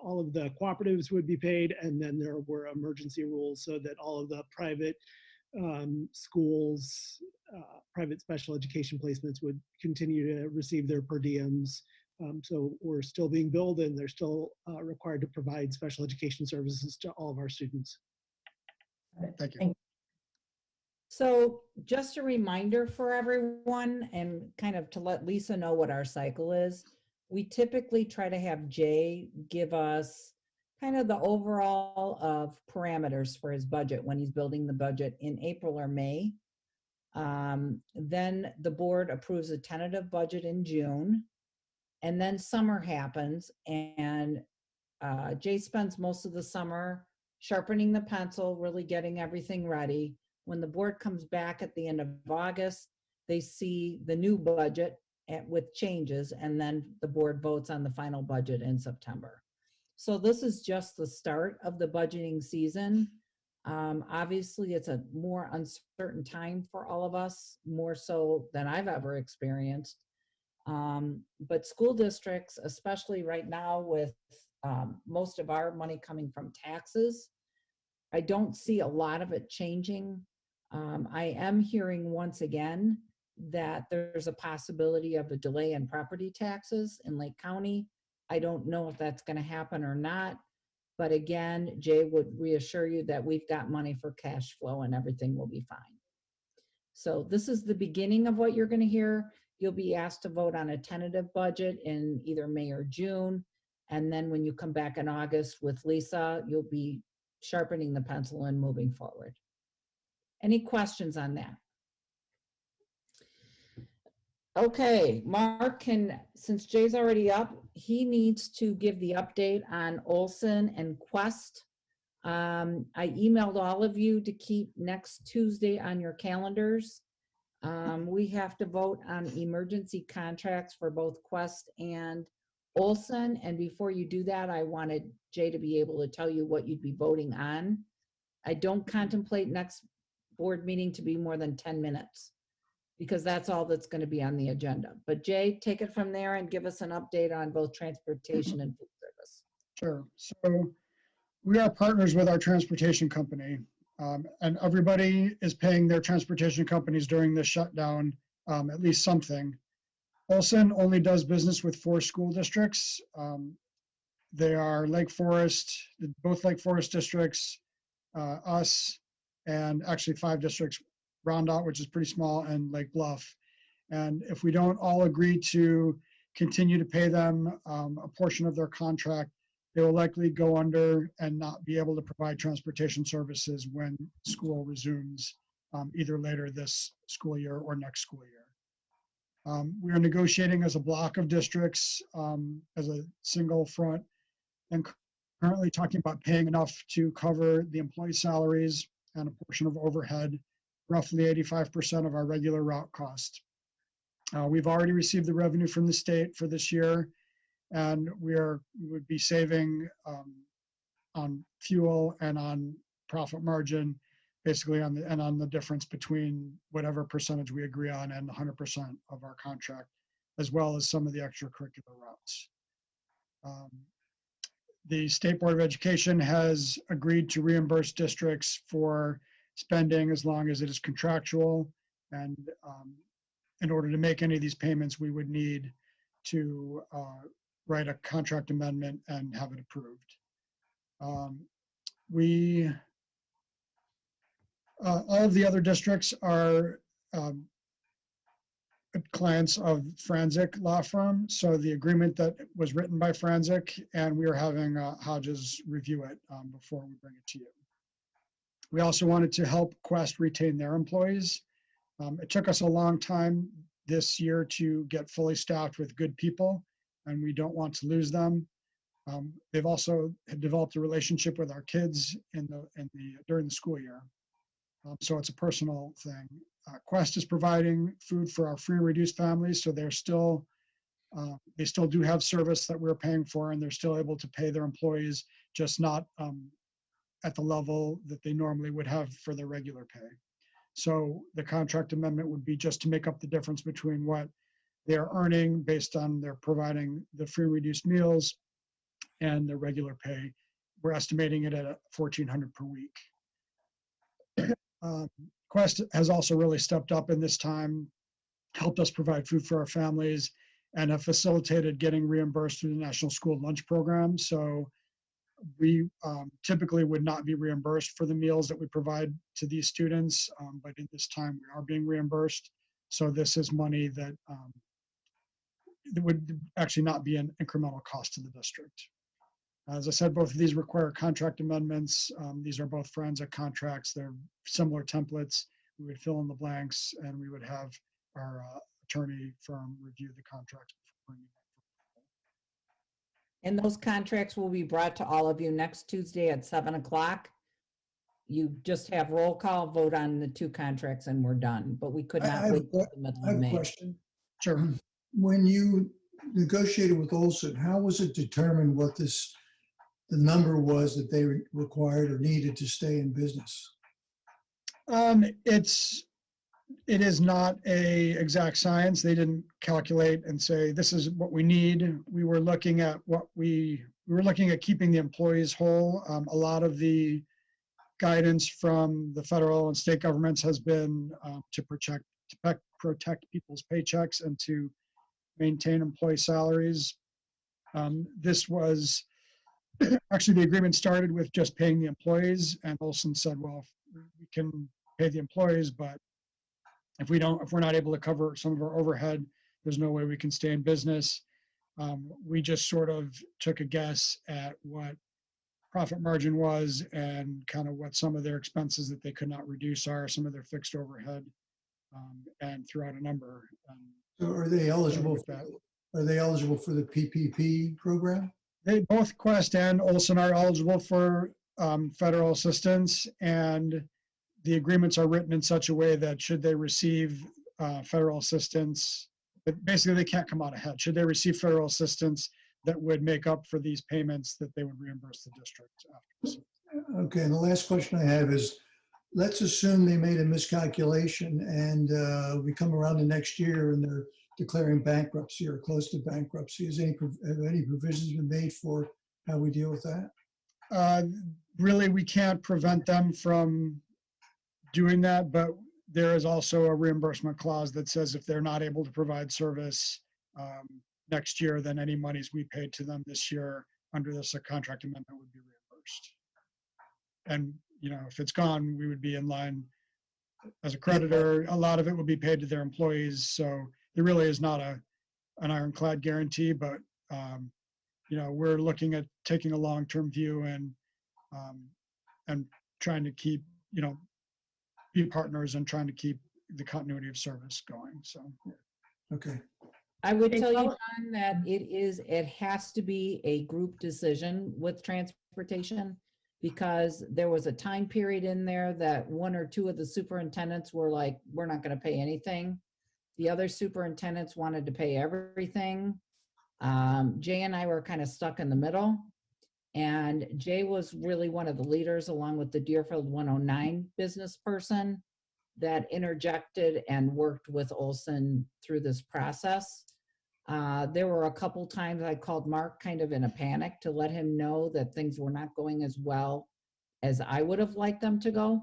all of the cooperatives would be paid, and then there were emergency rules so that all of the private schools, private special education placements would continue to receive their per diems. So we're still being billed, and they're still required to provide special education services to all of our students. thank you. So just a reminder for everyone, and kind of to let Lisa know what our cycle is. We typically try to have Jay give us kind of the overall of parameters for his budget when he's building the budget in April or May. Then the board approves a tentative budget in June, and then summer happens, and Jay spends most of the summer sharpening the pencil, really getting everything ready. When the board comes back at the end of August, they see the new budget with changes, and then the board votes on the final budget in September. So this is just the start of the budgeting season. Obviously, it's a more uncertain time for all of us, more so than I've ever experienced. But school districts, especially right now with most of our money coming from taxes, I don't see a lot of it changing. I am hearing once again that there's a possibility of a delay in property taxes in Lake County. I don't know if that's going to happen or not, but again, Jay would reassure you that we've got money for cash flow and everything will be fine. So this is the beginning of what you're going to hear. You'll be asked to vote on a tentative budget in either May or June. And then when you come back in August with Lisa, you'll be sharpening the pencil and moving forward. Any questions on that? Okay, Mark since Jay's already up, he needs to give the update on Olson and Quest. I emailed all of you to keep next Tuesday on your calendars. We have to vote on emergency contracts for both Quest and Olson. And before you do that, I wanted Jay to be able to tell you what you'd be voting on. I don't contemplate next board meeting to be more than 10 minutes, because that's all that's going to be on the agenda. But Jay, take it from there and give us an update on both transportation and food service. Sure. So we are partners with our transportation company, and everybody is paying their transportation companies during this shutdown at least something. Olson only does business with 4 school districts. They are Lake Forest, both Lake Forest districts, us, and actually 5 districts, Rondout, which is pretty small, and Lake Bluff. And if we don't all agree to continue to pay them a portion of their contract, they will likely go under and not be able to provide transportation services when school resumes, either later this school year or next school year. We are negotiating as a block of districts, as a single front, and currently talking about paying enough to cover the employee salaries and a portion of overhead, roughly 85% of our regular route cost. We've already received the revenue from the state for this year, and we would be saving on fuel and on profit margin, basically on the difference between whatever percentage we agree on and 100% of our contract, as well as some of the extracurricular routes. The State Board of Education has agreed to reimburse districts for spending as long as it is contractual. And in order to make any of these payments, we would need to write a contract amendment and have it approved. All of the other districts are clients of Franzik Law Firm. So the agreement that was written by Franzik, and we are having Hodges review it before we bring it to you. We also wanted to help Quest retain their employees. It took us a long time this year to get fully staffed with good people, and we don't want to lose them. They've also developed a relationship with our kids during the school year. So it's a personal thing. Quest is providing food for our free and reduced families, so they still do have service that we're paying for, and they're still able to pay their employees, just not at the level that they normally would have for their regular pay. So the contract amendment would be just to make up the difference between what they're earning based on their providing the free and reduced meals and the regular pay. We're estimating it at $1,400 per week. Quest has also really stepped up in this time, helped us provide food for our families, and have facilitated getting reimbursed through the National School Lunch Program. So we typically would not be reimbursed for the meals that we provide to these students, but in this time we are being reimbursed. So this is money that would actually not be an incremental cost to the district. As I said, both of these require contract amendments. These are both forensic contracts. They're similar templates. We would fill in the blanks, and we would have our attorney firm review the contracts before bringing it. And those contracts will be brought to all of you next Tuesday at 7 o'clock. You just have roll call, vote on the 2 contracts, and we're done. But we could not wait till the middle I of have a May. question. Sure. When you negotiated with Olson, how was it determined what the number was that they required or needed to stay in business? It is not a exact science. They didn't calculate and say, this is what we need. We were looking at keeping the employees whole. A lot of the guidance from the federal and state governments has been to protect people's paychecks and to maintain employee salaries. This was actually, the agreement started with just paying the employees, and Olson said, well, we can pay the employees, but if we're not able to cover some of our overhead, there's no way we can stay in business. We just sort of took a guess at what profit margin was and kind of what some of their expenses that they could not reduce are, some of their fixed overhead, and threw out a number. So are they eligible for the PPP program? They both, Quest and Olson, are eligible for federal assistance, and the agreements are written in such a way that should they receive federal assistance, but basically they can't come out ahead. Should they receive federal assistance that would make up for these payments, that they would reimburse the district after. Okay, and the last question I have is, let's assume they made a miscalculation and we come around the next year and they're declaring bankruptcy or close to bankruptcy. Have any provisions been made for how we deal with that? Really, we can't prevent them from doing that, but there is also a reimbursement clause that says if they're not able to provide service next year, then any monies we paid to them this year under this contract amendment would be reimbursed. And, you know, if it's gone, we would be in line as a creditor. A lot of it would be paid to their employees. So there really is not an ironclad guarantee, but, you know, we're looking at taking a long-term view and trying to keep, you know, be partners and trying to keep the continuity of service going. So, Okay, I would Okay, tell you, follow- John, that it has to be a group decision with transportation, because there was a time period in there that one or two of the superintendents were like, we're not gonna pay anything. The other superintendents wanted to pay everything. Jay and I were kind of stuck in the middle. And Jay was really one of the leaders, along with the Deerfield 109 business person, that interjected and worked with Olson through this process. There were a couple times I called Mark kind of in a panic to let him know that things were not going as well as I would have liked them to go.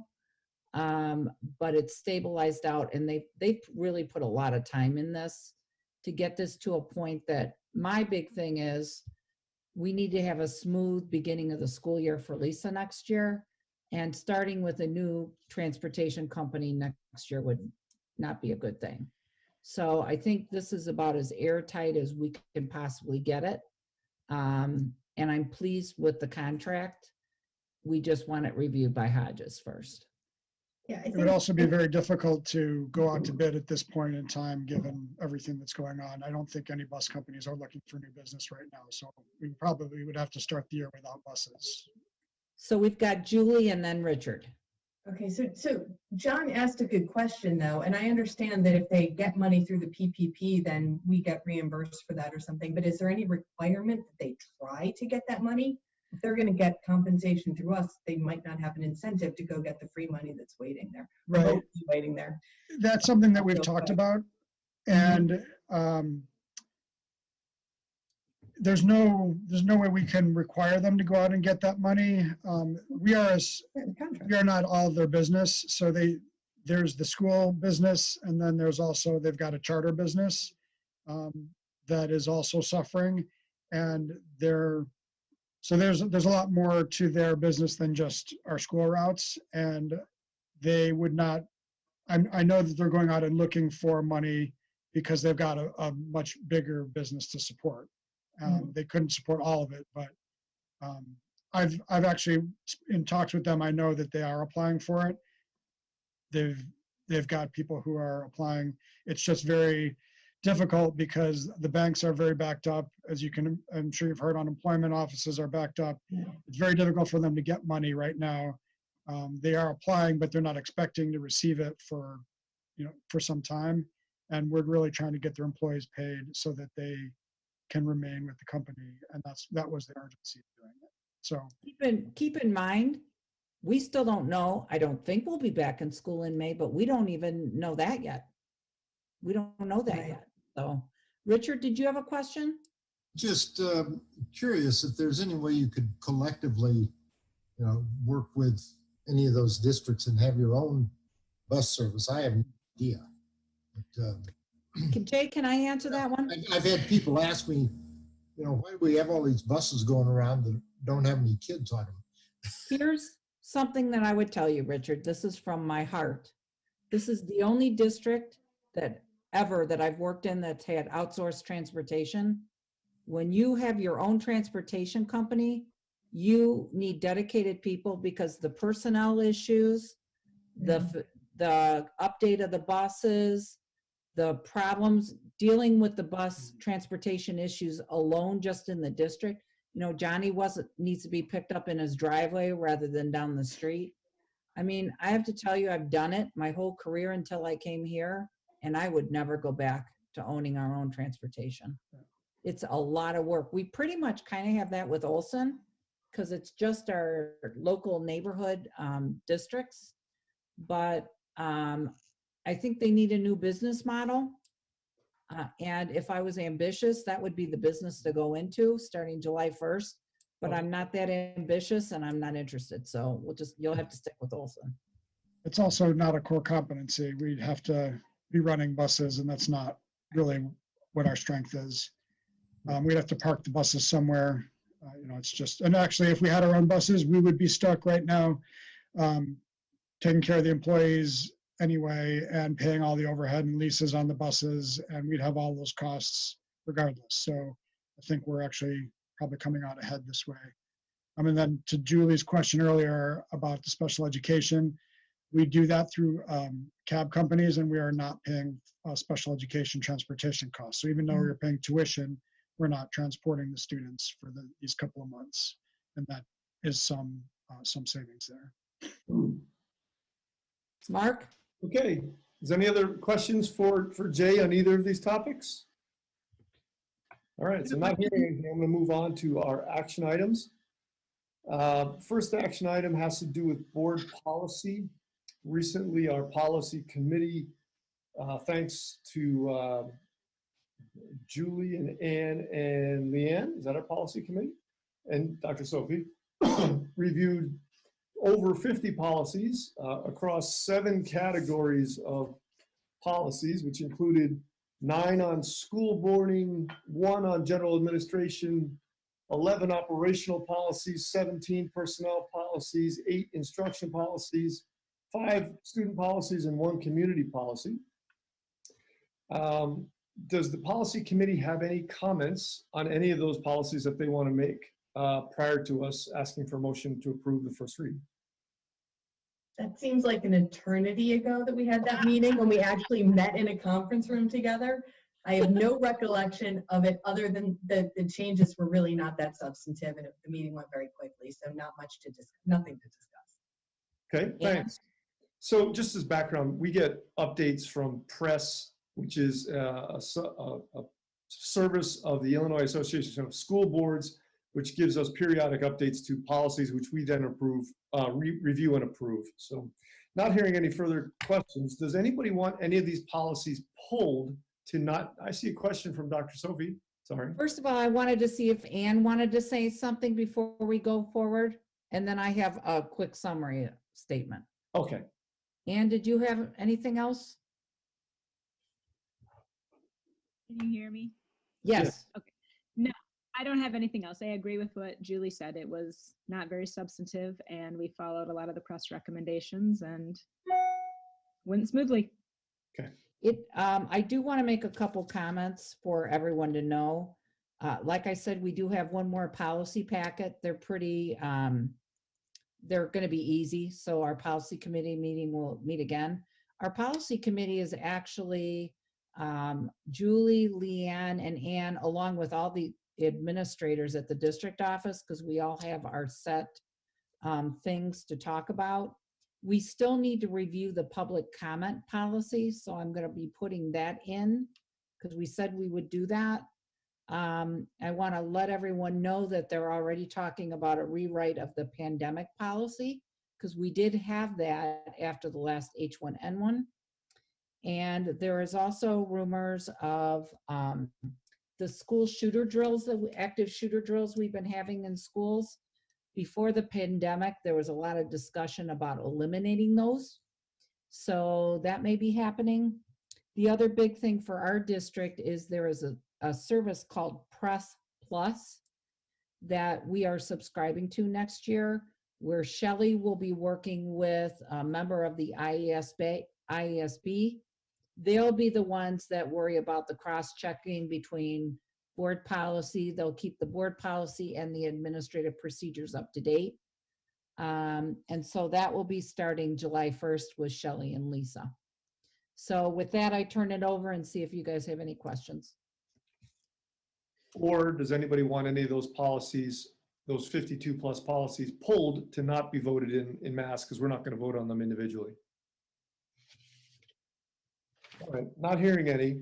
But it's stabilized out, and they really put a lot of time in this to get this to a point that my big thing is we need to have a smooth beginning of the school year for Lisa next year. And starting with a new transportation company next year would not be a good thing. So I think this is about as airtight as we can possibly get it. And I'm pleased with the contract. We just want it reviewed by Hodges first. Yeah, I it would think, also be very difficult to go out to bid at this point in time, given everything that's going on. I don't think any bus companies are looking for new business right now. So we probably would have to start the year without buses. So we've got Julie and then Richard. okay, so John asked a good question though, and I understand that if they get money through the PPP, then we get reimbursed for that or something, but is there any requirement that they try to get that money? If they're gonna get compensation through us, they might not have an incentive to go get the free money that's waiting there. or Right. hopefully waiting there. That's something that we've Real talked quick. about. And there's no way we can require them to go out and get that money. We are not all of their business. So there's the school business, and then there's also, they've got a charter business that is also suffering. And so there's a lot more to their business than just our school routes. And they would not, I know that they're going out and looking for money because they've got a much bigger business to support. They couldn't support all of it, but I've actually, in talks with them, I know that they are applying for it. They've got people who are applying. It's just very difficult because the banks are very backed up. As I'm sure you've heard, unemployment offices are backed up. It's very difficult for them to get money right now. They are applying, but they're not expecting to receive it for some time. And we're really trying to get their employees paid so that they can remain with the company. And that was the urgency of doing it. So Keep in mind, we still don't know. I don't think we'll be back in school in May, but we don't even know that yet. We don't know that Right. yet. So, Richard, did you have a question? Just curious if there's any way you could collectively, work with any of those districts and have your own bus service. I have no idea. But, Jay, can I answer that one? I've had people ask me, why do we have all these buses going around that don't have any kids on them? Here's something that I would tell you, Richard. This is from my heart. This is the only district that I've worked in that's had outsourced transportation. When you have your own transportation company, you need dedicated people because the personnel issues, the update of the buses, the problems dealing with the bus transportation issues alone just in the district. Johnny needs to be picked up in his driveway rather than down the street. I mean, I have to tell you, I've done it my whole career until I came here, and I would never go back to owning our own transportation. It's a lot of work. We pretty much kind of have that with Olson because it's just our local neighborhood districts. but I think they need a new business model. And if I was ambitious, that would be the business to go into starting July 1st. But I'm not that ambitious and I'm not interested. So you'll have to stick with Olson. It's also not a core competency. We'd have to be running buses, and that's not really what our strength is. We'd have to park the buses somewhere. It's just, and actually, if we had our own buses, we would be stuck right now taking care of the employees anyway and paying all the overhead and leases on the buses, and we'd have all those costs regardless. So I think we're actually probably coming out ahead this way. And then to Julie's question earlier about the special education, we do that through cab companies, and we are not paying special education transportation costs. So even though we're paying tuition, we're not transporting the students for these couple of months, and that is some savings there. Mark? Okay, is there any other questions for Jay on either of these topics? All right, so not hearing anything, I'm going to move on to our action items. First action item has to do with board policy. Recently, our policy committee, thanks to Julie and Ann and Leanne, is that our policy committee? And Dr. Sophie, reviewed over 50 policies across 7 categories of policies, which included 9 on school boarding, 1 on general administration, 11 operational policies, 17 personnel policies, 8 instruction policies, 5 student policies, and 1 community policy. Does the policy committee have any comments on any of those policies that they want to make prior to us asking for a motion to approve the first read? That seems like an eternity ago that we had that meeting when we actually met in a conference room together. I have no recollection of it other than the changes were really not that substantive, and the meeting went very quickly, so not much to discuss, nothing to discuss. Okay, thanks. So just as background, we get updates from press, which is a service of the Illinois Association of School Boards, which gives us periodic updates to policies, which we then approve, review and approve. So not hearing any further questions, does anybody want any of these policies pulled to not, I see a question from Dr. Sophie, sorry. First of all, I wanted to see if Ann wanted to say something before we go forward, and then I have a quick summary statement. Okay. Ann, did you have anything else? Can you hear me? Yes. Okay. No, I don't have anything else. I agree with what Julie said. It was not very substantive, and we followed a lot of the press recommendations and went smoothly. Okay. I do want to make a couple comments for everyone to know. Like I said, we do have one more policy packet. They're pretty, they're going to be easy. So our policy committee meeting will meet again. Our policy committee is actually Julie, Leanne, and Ann, along with all the administrators at the district office, because we all have our set things to talk about. We still need to review the public comment policy, so I'm going to be putting that in because we said we would do that. I want to let everyone know that they're already talking about a rewrite of the pandemic policy because we did have that after the last H1N1. And there is also rumors of the school shooter drills, active shooter drills we've been having in schools. Before the pandemic, there was a lot of discussion about eliminating those. So that may be happening. The other big thing for our district is there is a service called Press Plus that we are subscribing to next year, where Shelley will be working with a member of the IESB. They'll be the ones that worry about the cross-checking between board policy. They'll keep the board policy and the administrative procedures up to date. And so that will be starting July 1st with Shelley and Lisa. So with that, I turn it over and see if you guys have any questions. Or does anybody want any of those policies, those 52 plus policies pulled to not be voted in mass because we're not going to vote on them individually? All right, not hearing any.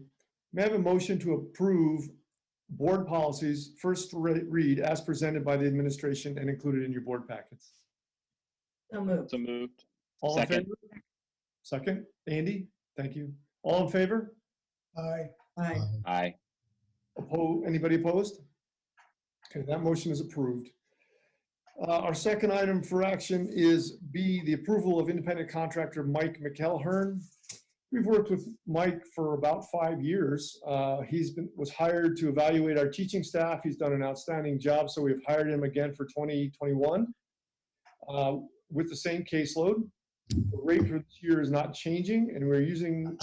May I have a motion to approve board policies first read as presented by the administration and included in your board packets? So moved. So moved. All in Second. favor? Second, Andy, thank you. All in favor? Aye. Aye. Aye. Anybody opposed? Okay, that motion is approved. Our second item for action is B, the approval of independent contractor Mike McElhern. We've worked with Mike for about 5 years. Was hired to evaluate our teaching staff. He's done an outstanding job, so we've hired him again for 2021 with the same caseload. The rate for this year is not changing, and we're using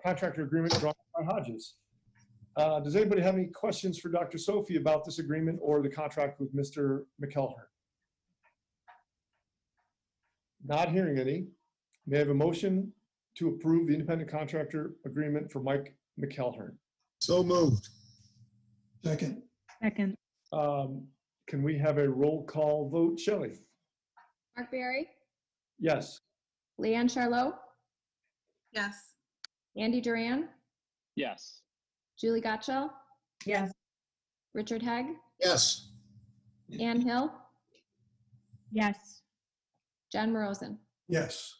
contractor agreement drawn by Hodges. Does anybody have any questions for Dr. Sophie about this agreement or the contract with Mr. McElhern? Not hearing any. May I have a motion to approve the independent contractor agreement for Mike McElhern? So moved. Second. Second. Can we have a roll call vote? Shelley? Mark Barry, Yes. Leanne Charlot, Yes. Andy Duran, Yes. Julie Gottschall, Yes. Richard Haig, Yes. Ann Hill, Yes. John Rosen. Yes.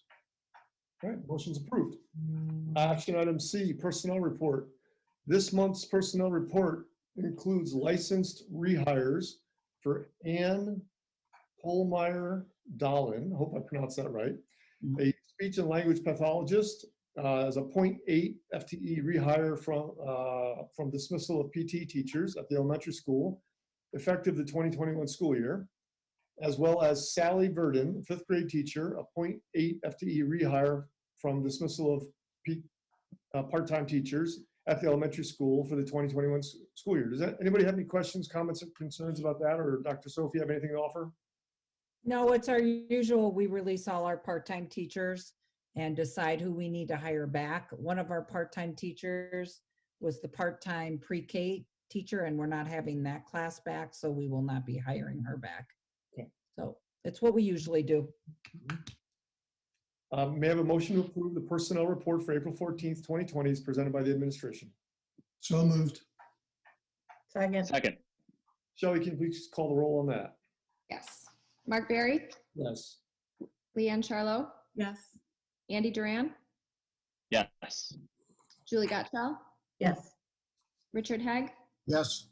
All right, motion's approved. Action item C, personnel report. This month's personnel report includes licensed rehires for Ann Holmeyer Dahlin, hope I pronounced that right, a speech and language pathologist, as a 0.8 FTE rehire from dismissal of PT teachers at the elementary school, effective the 2021 school year, as well as Sally Verdon, 5th grade teacher, a 0.8 FTE rehire from dismissal of part-time teachers at the elementary school for the 2021 school year. Does anybody have any questions, comments, or concerns about that, or Dr. Sophie have anything to offer? No, it's our usual, we release all our part-time teachers and decide who we need to hire back. One of our part-time teachers was the part-time pre-K teacher, and we're not having that class back, so we will not be hiring her back. Okay. So it's what we usually do. May I have a motion to approve the personnel report for April 14th, 2020 as presented by the administration? So moved. Second. Second. Shelley, can you please call the roll on that? Yes. Mark Barry, Yes. Leanne Charlot, Yes. Andy Duran, Yes. Julie Gottschall, Yes. Richard Haig, Yes.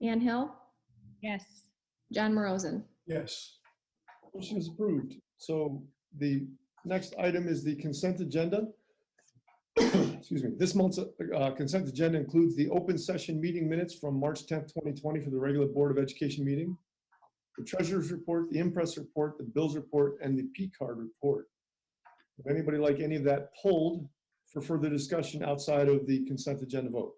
Ann Hill, Yes. John Rosen. Yes. Motion is approved. So the next item is the consent agenda. Excuse me. This month's consent agenda includes the open session meeting minutes from March 10th, 2020 for the regular Board of Education meeting, the treasurer's report, the impress report, the bills report, and the P-card report. Would anybody like any of that pulled for further discussion outside of the consent agenda vote?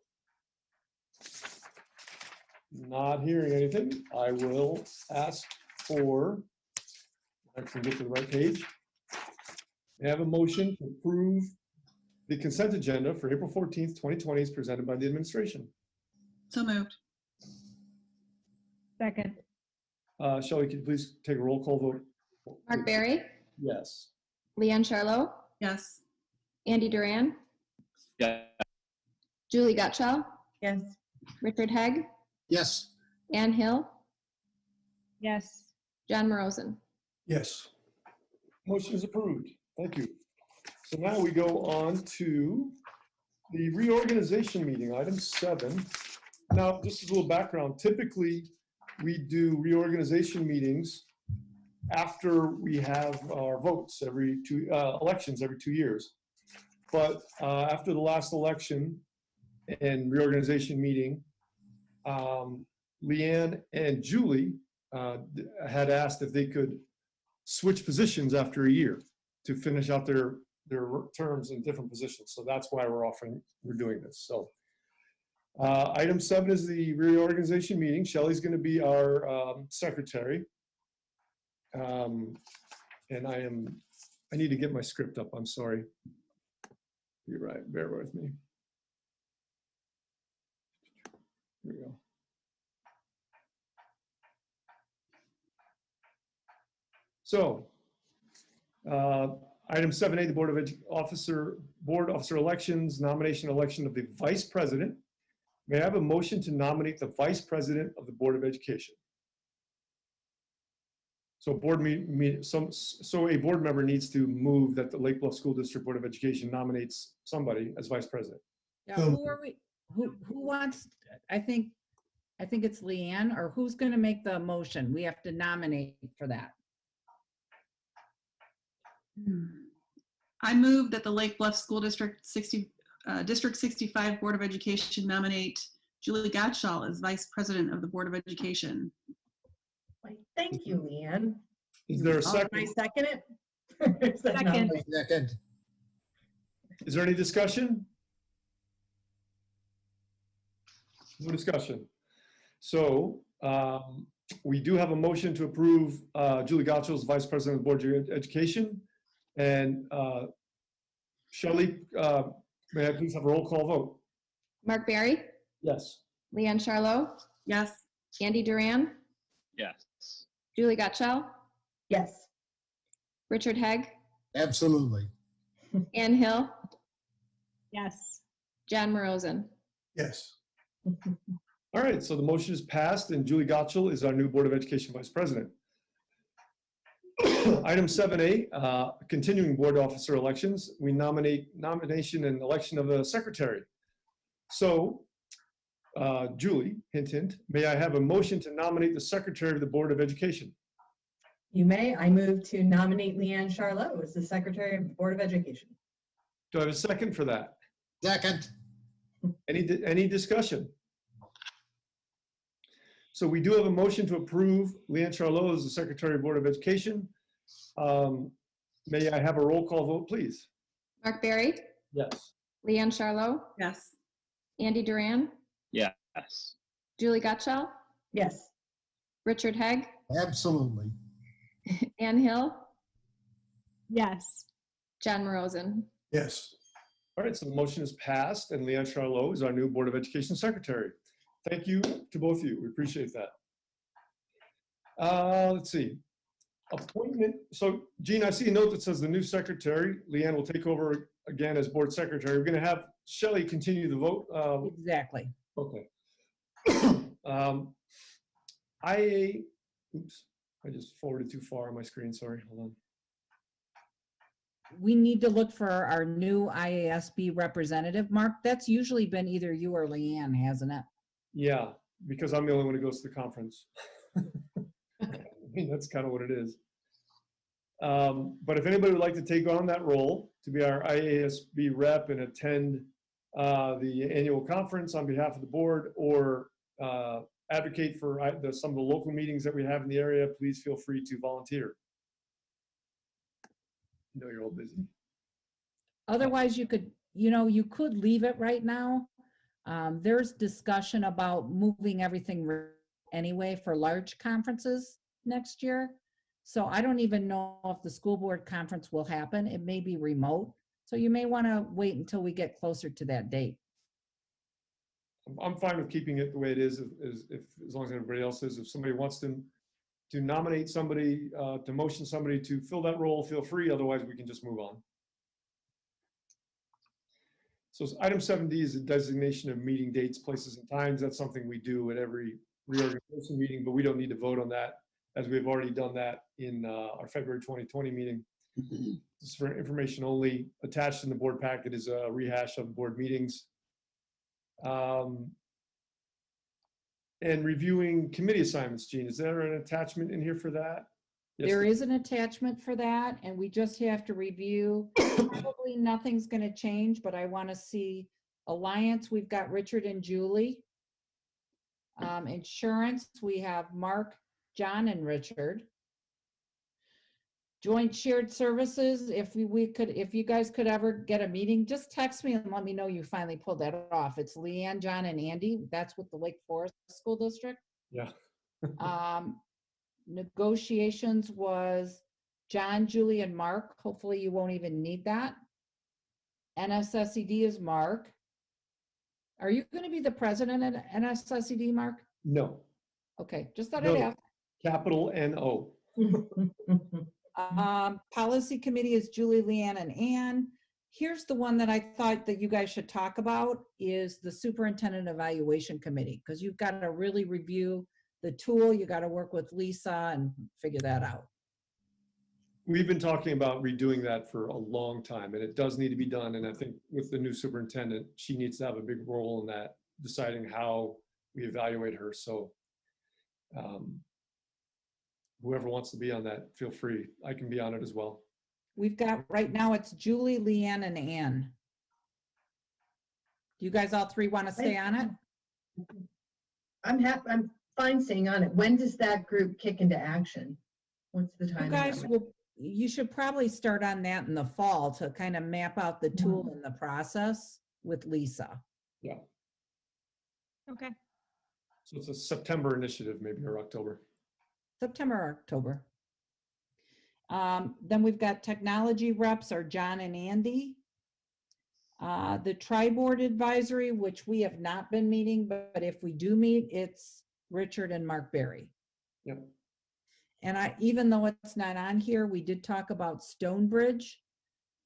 Not hearing anything, I will ask for, I can get to the right page. May I have a motion to approve the consent agenda for April 14th, 2020 as presented by the administration? So moved. Second. Shelley, can you please take a roll call vote? Mark Barry, Yes. Leanne Charlot, Yes. Andy Duran, Yes. Julie Gottschall, Yes. Richard Haig, Yes. Ann Hill, Yes. John Rosen. Yes. Motion is approved. Thank you. So now we go on to the reorganization meeting, item 7. Now, just as a little background, typically we do reorganization meetings after we have our votes elections every 2 years. But after the last election and reorganization meeting, Leanne and Julie had asked if they could switch positions after a year to finish out their terms in different positions. So that's why we're doing this. So item 7 is the reorganization meeting. Shelley's going to be our secretary. And I need to get my script up. I'm sorry. You're right. Bear with me. Here we go. So, item 7A, the Board Officer Elections, nomination election of the Vice President. May I have a motion to nominate the Vice President of the Board of Education? So so a board member needs to move that the Lake Bluff School District Board of Education nominates somebody as vice president. Yeah, So- who are we, who wants, I think it's Leanne, or who's gonna make the motion? We have to nominate for that. I move that the Lake Bluff School District 65 Board of Education nominate Julie Gottschall as Vice President of the Board of Education. Why, thank you, Leanne. Is there a Can I second? second it? Is that not- Second. Second. Is there any discussion? No discussion. So we do have a motion to approve Julie Gottschall as Vice President of the Board of Education. And Shelley, may I please have a roll call vote? Mark Barry, Yes. Leanne Charlo, Yes. Andy Duran, Yes. Julie Gottschall, Yes. Richard Hegg, Absolutely. Ann Hill, Yes. John Morozin. Yes. All right, so the motion is passed and Julie Gottschall is our new Board of Education Vice President. Item 7A, continuing board officer elections. We nomination and election of a secretary. So, Julie, hint, hint, may I have a motion to nominate the secretary of the Board of Education? You may. I move to nominate Leanne Charlot as the Secretary of the Board of Education. Do I have a second for that? Second. Any discussion? So we do have a motion to approve Leanne Charlot as the Secretary of Board of Education. May I have a roll call vote, please? Mark Barry, Yes. Leanne Charlo, Yes. Andy Duran, Yes. Julie Gottschall, Yes. Richard Hegg, Absolutely. Ann Hill, Yes. John Morozin. Yes. All right, so the motion is passed and Leanne Charlot is our new Board of Education Secretary. Thank you to both of you. We appreciate that. Let's see. Appointment. So Jean, I see a note that says the new secretary, Leanne, will take over again as board secretary. We're going to have Shelley continue the vote. Exactly. Okay. Oops, I just forwarded too far on my screen. Sorry, hold on. We need to look for our new IASB representative. Mark, that's usually been either you or Leanne, hasn't it? Yeah, because I'm the only one who goes to the conference. I mean, that's kind of what it is. But if anybody would like to take on that role to be our IASB rep and attend the annual conference on behalf of the board or advocate for some of the local meetings that we have in the area, please feel free to volunteer. I know you're all busy. Otherwise, you could leave it right now. There's discussion about moving everything anyway for large conferences next year. So I don't even know if the school board conference will happen. It may be remote. So you may want to wait until we get closer to that date. I'm fine with keeping it the way it is, as long as everybody else is. If somebody wants to nominate somebody, to motion somebody to fill that role, feel free. Otherwise, we can just move on. So item 7D is a designation of meeting dates, places, and times. That's something we do at every reorganization meeting, but we don't need to vote on that, as we've already done that in our February 2020 meeting. This is for information only. Attached in the board packet is a rehash of board meetings. And reviewing committee assignments, Jean, is there an attachment in here for that? Yes, There is an attachment for that, and we just have to review. Probably nothing's going to change, but I want to see Alliance. We've got Richard and Julie. Insurance, we have Mark, John, and Richard. Joint shared services, if you guys could ever get a meeting, just text me and let me know you finally pulled that off. It's Leanne, John, and Andy. That's with the Lake Forest School District. Yeah. Negotiations was John, Julie, and Mark. Hopefully you won't even need that. NSSED is Mark. Are you going to be the president at NSSED, Mark? No. Okay, just thought No. I'd ask. Capital N-O. Policy committee is Julie, Leanne, and Ann. Here's the one that I thought that you guys should talk about is the superintendent evaluation committee, because you've got to really review the tool. You got to work with Lisa and figure that out. we've been talking about redoing that for a long time, and it does need to be done. And I think with the new superintendent, she needs to have a big role in that, deciding how we evaluate her. So whoever wants to be on that, feel free. I can be on it as well. We've got, right now, it's Julie, Leanne, and Ann. Do you guys all three want to stay on it? I'm fine staying on it. When does that group kick into action? What's the You time? guys will, you should probably start on that in the fall to kind of map out the tool and the process with Lisa. Yeah. Okay. So it's a September initiative, maybe, or October. September, or October. Then we've got technology reps are John and Andy. The tri-board advisory, which we have not been meeting, but if we do meet, it's Richard and Mark Berry. Yep. And even though it's not on here, we did talk about Stonebridge,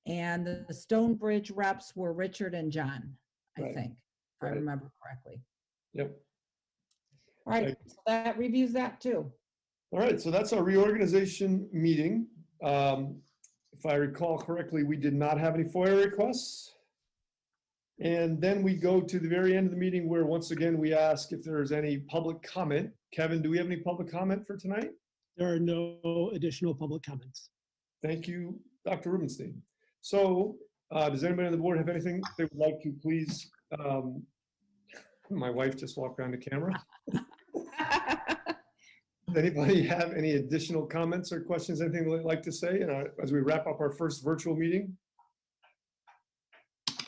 and the Stonebridge reps were Richard and John, I Right. think, if I remember correctly. Yep. All right, so that reviews that too. All right, so that's our reorganization meeting. If I recall correctly, we did not have any FOIA requests. And then we go to the very end of the meeting where, once again, we ask if there's any public comment. Kevin, do we have any public comment for tonight? There are no additional public comments. Thank you, Dr. Rubenstein. So does anybody on the board have anything they would like to please? My wife just walked around the camera. Does anybody have any additional comments or questions, anything they'd like to say as we wrap up our first virtual meeting?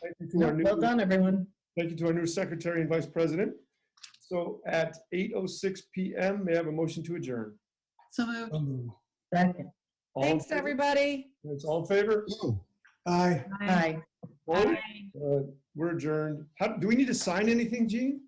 Thank you to our new, Well done, everyone. thank you to our new secretary and vice president. So at 8:06 p.m., may I have a motion to adjourn? So moved. So moved. Second. All in Thanks, favor? everybody. It's all in favor? Oh, Aye. Aye. Opposed? We're adjourned. Do we need to sign anything, Gene?